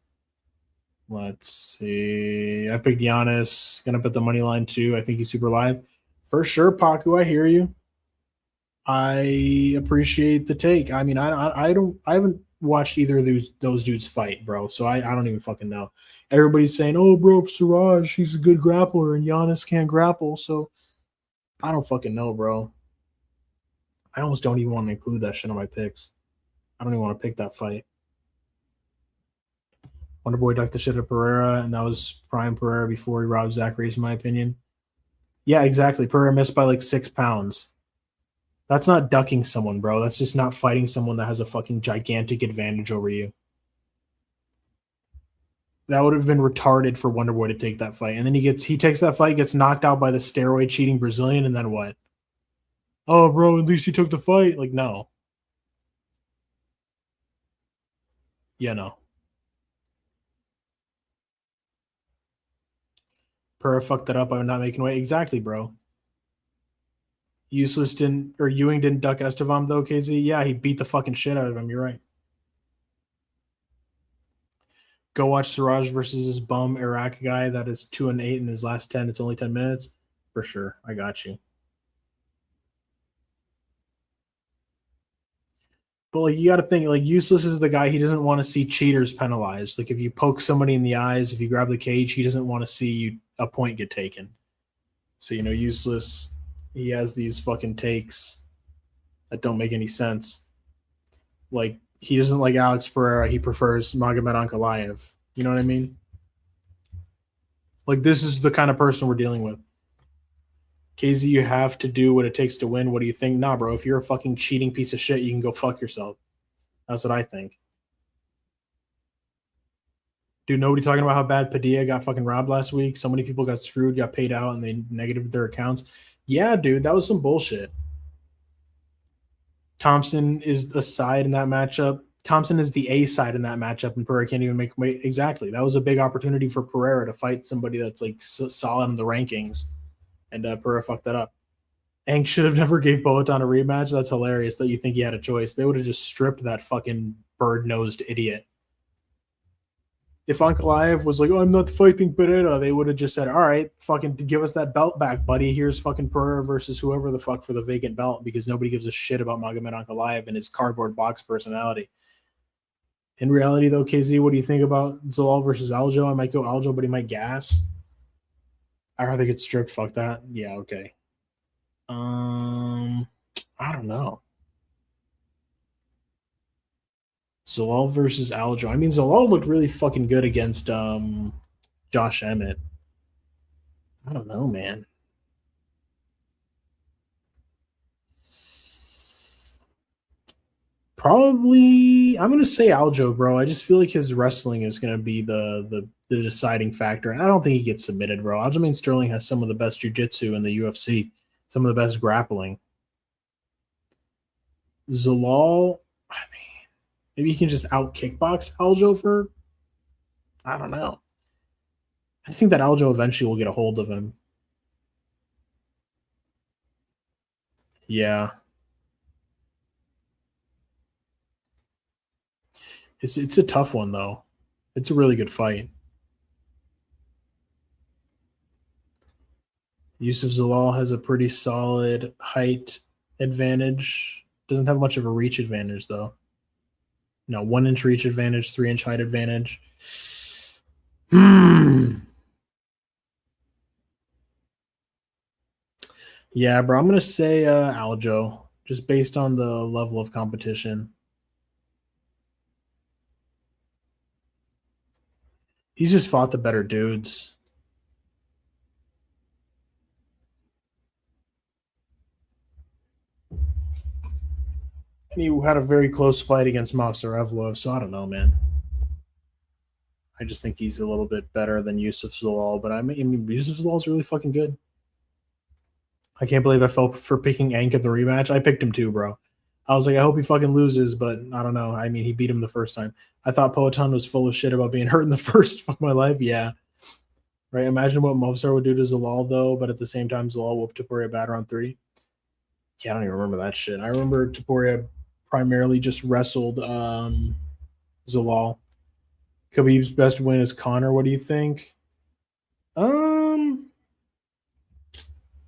A: Let's see. I picked Yannis. Gonna put the money line too. I think he's super live. For sure, Paku, I hear you. I appreciate the take. I mean, I haven't watched either of those dudes fight, bro. So I don't even fucking know. Everybody's saying, "Oh, bro, Siraj, he's a good grappler, and Yannis can't grapple." So I don't fucking know, bro. I almost don't even want to include that shit on my picks. I don't even want to pick that fight. Wonderboy ducked the shit at Pereira, and that was prime Pereira before he robbed Zachary's, in my opinion. Yeah, exactly. Pereira missed by like 6 pounds. That's not ducking someone, bro. That's just not fighting someone that has a fucking gigantic advantage over you. That would have been retarded for Wonderboy to take that fight. And then he takes that fight, gets knocked out by the steroid cheating Brazilian, and then what? Oh, bro, at least he took the fight. Like, no. Yeah, no. Pereira fucked that up by not making weight. Exactly, bro. Ewing didn't duck Estevam though, KZ. Yeah, he beat the fucking shit out of him. You're right. Go watch Siraj versus this bum Iraq guy that is 2-8 in his last 10. It's only 10 minutes. For sure. I got you. But like, you got to think, like, Useless is the guy, he doesn't want to see cheaters penalized. Like, if you poke somebody in the eyes, if you grab the cage, he doesn't want to see a point get taken. So, Useless, he has these fucking takes that don't make any sense. Like, he doesn't like Alex Pereira. He prefers Magomed Ankalaev. You know what I mean? Like, this is the kind of person we're dealing with. KZ, you have to do what it takes to win. What do you think? Nah, bro. If you're a fucking cheating piece of shit, you can go fuck yourself. That's what I think. Dude, nobody talking about how bad Padilla got fucking robbed last week. So many people got screwed, got paid out, and they negatived their accounts. Yeah, dude, that was some bullshit. Thompson is the side in that matchup. Thompson is the A side in that matchup, and Pereira can't even make weight. Exactly. That was a big opportunity for Pereira to fight somebody that's like solid in the rankings, and Pereira fucked that up. Ang should have never gave Boatan a rematch. That's hilarious that you think he had a choice. They would have just stripped that fucking bird-nosed idiot. If Ankalaev was like, "Oh, I'm not fighting Pereira," they would have just said, "All right, fucking give us that belt back, buddy. Here's fucking Pereira versus whoever the fuck for the vacant belt," because nobody gives a shit about Magomed Ankalaev and his cardboard box personality. In reality, though, KZ, what do you think about Zalal versus Aljo? I might go Aljo, but he might gas. I'd rather get stripped. Fuck that. Yeah, okay. I don't know. Zalal versus Aljo. I mean, Zalal looked really fucking good against Josh Emmett. I don't know, man. Probably, I'm gonna say Aljo, bro. I just feel like his wrestling is gonna be the deciding factor. And I don't think he gets submitted, bro. Aljamain Sterling has some of the best jiu-jitsu in the UFC, some of the best grappling. Zalal, I mean, maybe he can just out kickbox Aljo for, I don't know. I think that Aljo eventually will get a hold of him. Yeah. It's a tough one though. It's a really good fight. Yusuf Zalal has a pretty solid height advantage. Doesn't have much of a reach advantage though. No, 1-inch reach advantage, 3-inch height advantage. Yeah, bro. I'm gonna say Aljo, just based on the level of competition. He's just fought the better dudes. And he had a very close fight against Mavsarevlov, so I don't know, man. I just think he's a little bit better than Yusuf Zalal, but I mean Yusuf Zalal's really fucking good. I can't believe I fell for picking Ank in the rematch. I picked him too, bro. I was like, I hope he fucking loses, but I don't know. I mean, he beat him the first time. I thought Poatan was full of shit about being hurt in the first. Fuck my life. Yeah. Right. Imagine what Movsar would do to Zalal, though, but at the same time, Zalal whooped Topuria bad round 3. Yeah, I don't even remember that shit. I remember Topuria primarily just wrestled Zalal. Khabib's best win is Conor. What do you think?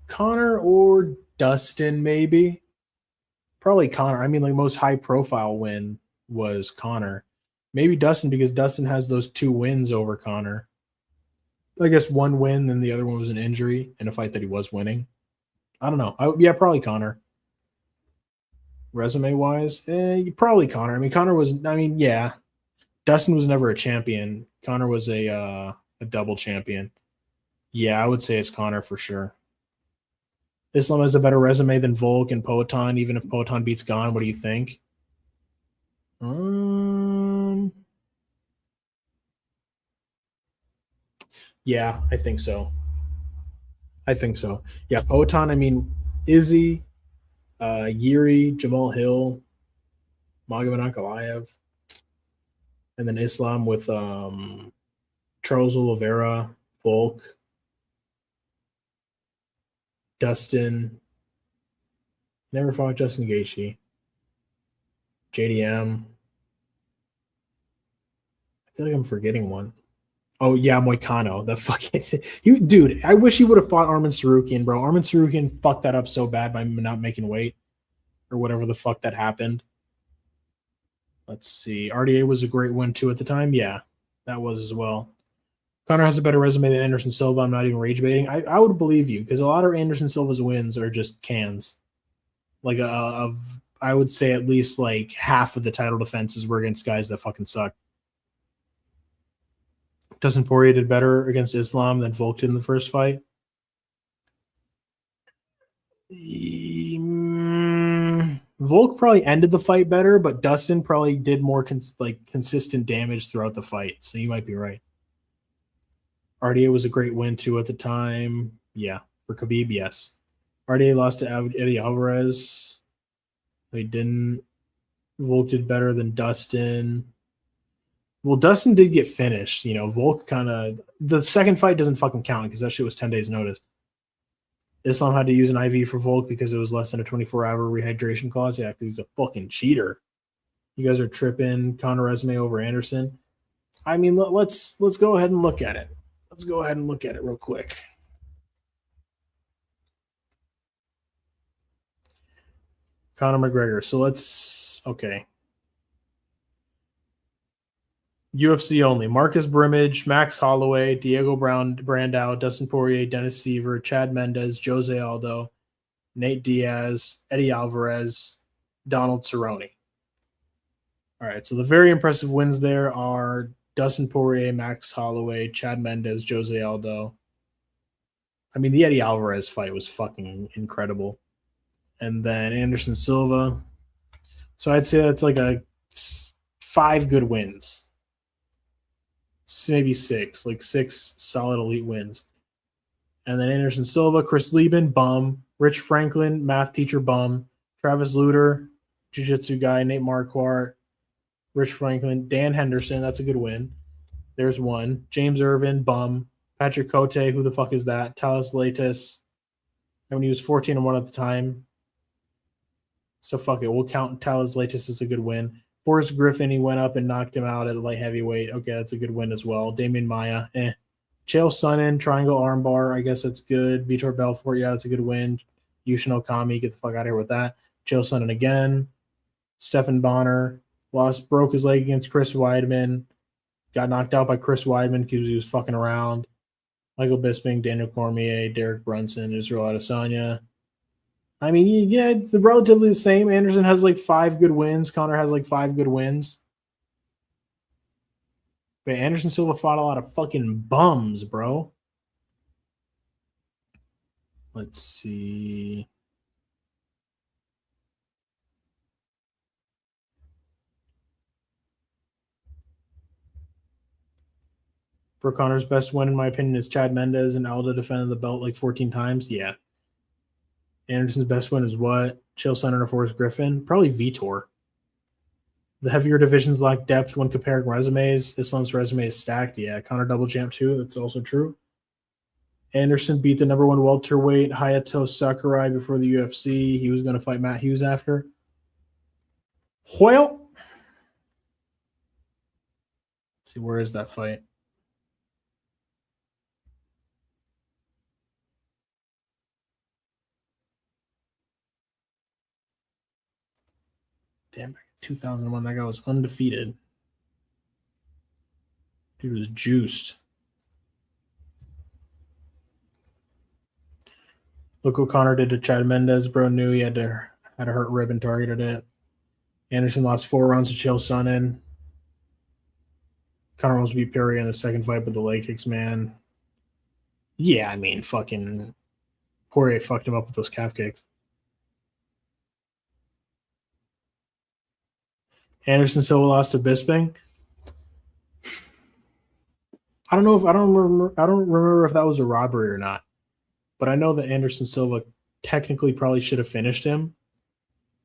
A: Conor or Dustin, maybe. Probably Conor. I mean, like most high profile win was Conor. Maybe Dustin because Dustin has those 2 wins over Conor. I guess 1 win, then the other one was an injury in a fight that he was winning. I don't know. Yeah, probably Conor. Resume wise, probably Conor. I mean, Conor was. I mean, yeah. Dustin was never a champion. Conor was a double champion. Yeah, I would say it's Conor for sure. Islam has a better resume than Volk and Poatan, even if Poatan beats Gokhan. What do you think? Yeah, I think so. Yeah, Poatan, I mean, Izzy, Yuri, Jamal Hill, Magomed Ankalaev, and then Islam with Charles Oliveira, Volk, Dustin. Never fought Justin Gaethje. JDM. I feel like I'm forgetting one. Oh yeah, Moicano. The fucking dude. I wish he would have fought Arman Tsarukyan, bro. Arman Tsarukyan fucked that up so bad by not making weight or whatever the fuck that happened. Let's see. RDA was a great win too at the time. Yeah, that was as well. Conor has a better resume than Anderson Silva. I'm not even rage baiting. I would believe you because a lot of Anderson Silva's wins are just cans. Like I would say at least like half of the title defenses were against guys that fucking suck. Dustin Poirier did better against Islam than Volk did in the first fight. Volk probably ended the fight better, but Dustin probably did more consistent damage throughout the fight. So you might be right. RDA was a great win too at the time. Yeah, for Khabib, yes. RDA lost to Eddie Alvarez. They didn't. Volk did better than Dustin. Well, Dustin did get finished. You know, Volk kind of... The second fight doesn't fucking count because that shit was 10 days notice. Islam had to use an IV for Volk because it was less than a 24-hour rehydration clause. Yeah, because he's a fucking cheater. You guys are tripping. Conor resume over Anderson. I mean, let's go ahead and look at it. Let's go ahead and look at it real quick. Conor McGregor. So let's... Okay. UFC only. Marcus Brimage, Max Holloway, Diego Brandao, Dustin Poirier, Dennis Seaver, Chad Mendes, Jose Aldo, Nate Diaz, Eddie Alvarez, Donald Cerrone. All right, so the very impressive wins there are Dustin Poirier, Max Holloway, Chad Mendes, Jose Aldo. I mean, the Eddie Alvarez fight was fucking incredible. And then Anderson Silva. So I'd say that's like 5 good wins. Maybe 6, like 6 solid elite wins. And then Anderson Silva, Chris Lieben, bum. Rich Franklin, math teacher, bum. Travis Luter, jiu-jitsu guy. Nate Marquardt, Rich Franklin. Dan Henderson, that's a good win. There's one. James Irvin, bum. Patrick Cote, who the fuck is that? Talis Latis. I mean, he was 14-1 at the time. So fuck it. We'll count Talis Latis as a good win. Forrest Griffin, he went up and knocked him out at light heavyweight. Okay, that's a good win as well. Damian Maia, Chael Sonnen, triangle armbar. I guess that's good. Vitor Belfort, yeah, that's a good win. Yushin Okami, get the fuck out of here with that. Chael Sonnen again. Stephan Bonner broke his leg against Chris Weidman. Got knocked out by Chris Weidman because he was fucking around. Michael Bisping, Daniel Cormier, Derek Brunson, Israel Adesanya. I mean, yeah, it's relatively the same. Anderson has like 5 good wins. Conor has like 5 good wins. But Anderson Silva fought a lot of fucking bums, bro. Let's see. For Conor's best win, in my opinion, is Chad Mendes, and Aldo defended the belt like 14 times. Yeah. Anderson's best win is what? Chael Sonnen or Forrest Griffin? Probably Vitor. The heavier divisions lack depth when comparing resumes. Islam's resume is stacked. Yeah, Conor double champ too. That's also true. Anderson beat the number 1 welterweight Hayato Sakurai before the UFC. He was going to fight Matt Hughes after. Well, see, where is that fight? Damn, 2001, that guy was undefeated. Dude was juiced. Look what Connor did to Chad Mendes, bro. Knew he had a hurt rib and targeted it. Anderson lost 4 rounds to Chael Sonnen. Connor almost beat Perry in the second fight, but the leg kicks, man. Yeah, I mean, fucking Poirier fucked him up with those calf kicks. Anderson Silva lost to Bisping. I don't remember if that was a robbery or not. But I know that Anderson Silva technically probably should have finished him.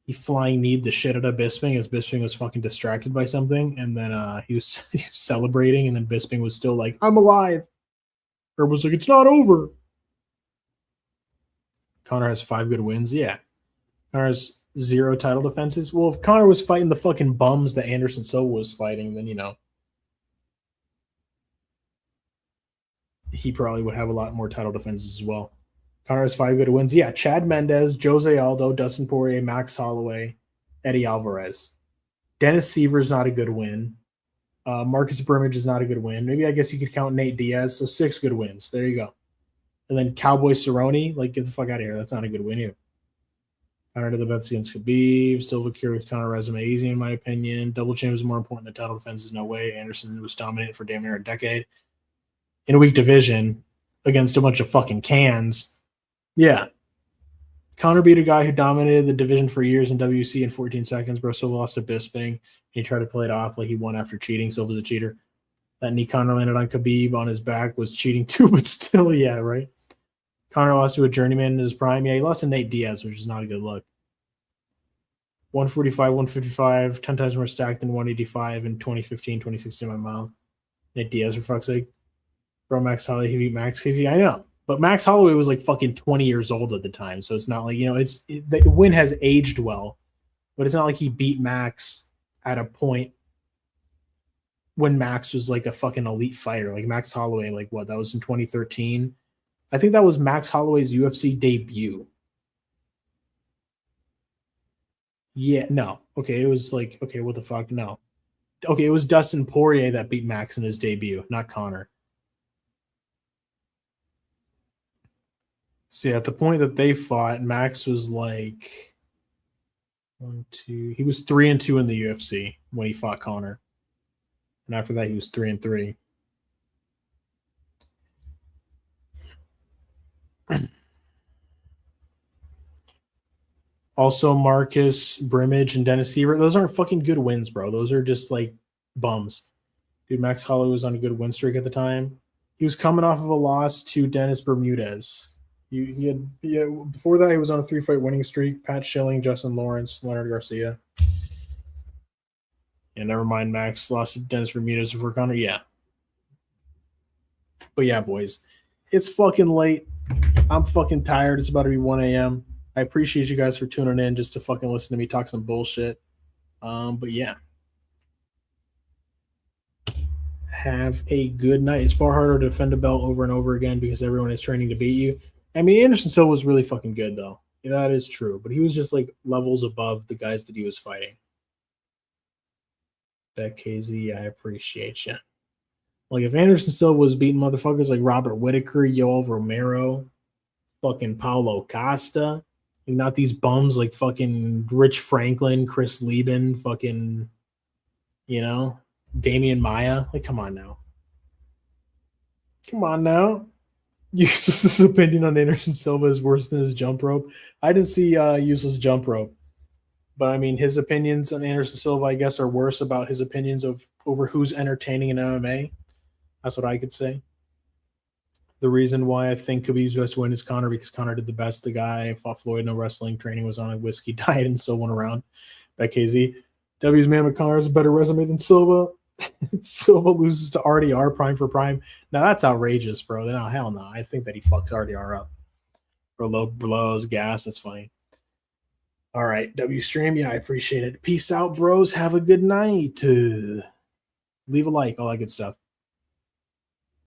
A: He flying kneed the shit out of Bisping as Bisping was fucking distracted by something, and then he was celebrating, and then Bisping was still like, "I'm alive," or was like, "It's not over." Connor has 5 good wins. Yeah, Connor has 0 title defenses. Well, if Connor was fighting the fucking bums that Anderson Silva was fighting, then he probably would have a lot more title defenses as well. Connor has 5 good wins. Yeah, Chad Mendes, Jose Aldo, Dustin Poirier, Max Holloway, Eddie Alvarez. Dennis Seaver's not a good win. Marcus Brimage is not a good win. Maybe I guess you could count Nate Diaz. So 6 good wins. There you go. And then Cowboy Cerrone, like, get the fuck out of here. That's not a good win either. Connor to the best against Khabib. Silva curious Connor resume easy in my opinion. Double champ is more important than title defenses. No way. Anderson was dominant for damn near a decade. In a weak division against a bunch of fucking cans. Yeah. Connor beat a guy who dominated the division for years in WC in 14 seconds. Bro, Silva lost to Bisping. He tried to play it off like he won after cheating. Silva's a cheater. That knee Connor landed on Khabib on his back was cheating too, but still, yeah, right? Connor lost to a journeyman in his prime. Yeah, he lost to Nate Diaz, which is not a good look. 145, 155, 10 times more stacked than 185 in 2015, 2016 in my mouth. Nate Diaz, for fuck's sake. Bro, Max Holloway, he beat Max Casey. I know. But Max Holloway was like fucking 20 years old at the time. So it's not like, the win has aged well. But it's not like he beat Max at a point when Max was like a fucking elite fighter. Like Max Holloway, like what? That was in 2013. I think that was Max Holloway's UFC debut. Yeah, no. Okay, it was like, okay, what the fuck? No. Okay, it was Dustin Poirier that beat Max in his debut, not Connor. See, at the point that they fought, Max was like 1, 2. He was 3-2 in the UFC when he fought Connor, and after that, he was 3-3. Also, Marcus Brimage and Dennis Seaver. Those aren't fucking good wins, bro. Those are just like bums. Dude, Max Holloway was on a good win streak at the time. He was coming off of a loss to Dennis Bermudez. He had before that he was on a 3-fight winning streak. Pat Schilling, Justin Lawrence, Leonard Garcia. Yeah, never mind. Max lost to Dennis Bermudez before Connor. Yeah, but yeah, boys, it's fucking late. I'm fucking tired. It's about to be 1 a.m. I appreciate you guys for tuning in just to fucking listen to me talk some bullshit. But yeah. Have a good night. It's far harder to defend a belt over and over again because everyone is training to beat you. I mean, Anderson Silva was really fucking good, though. Yeah, that is true. But he was just, like, levels above the guys that he was fighting. That KZ, I appreciate you. Like, if Anderson Silva was beating motherfuckers like Robert Whitaker, Yoel Romero, fucking Paulo Costa, like not these bums like fucking Rich Franklin, Chris Lieben, fucking, Damian Maya. Like, come on now. Come on now. Useless opinion on Anderson Silva is worse than his jump rope. I didn't see useless jump rope. But, I mean, his opinions on Anderson Silva, I guess, are worse about his opinions over who's entertaining in MMA. That's what I could say. The reason why I think Khabib's best win is Connor, because Connor did the best. The guy fought Floyd, no wrestling training, was on a whiskey diet, and still won around. By KZ. W's man McConnor has a better resume than Silva. Silva loses to RDR prime for prime. Now that's outrageous, bro. No, hell no. I think that he fucks RDR up. Low blows, gas. That's funny. All right, W stream. Yeah, I appreciate it. Peace out, bros. Have a good night. Leave a like, all that good stuff.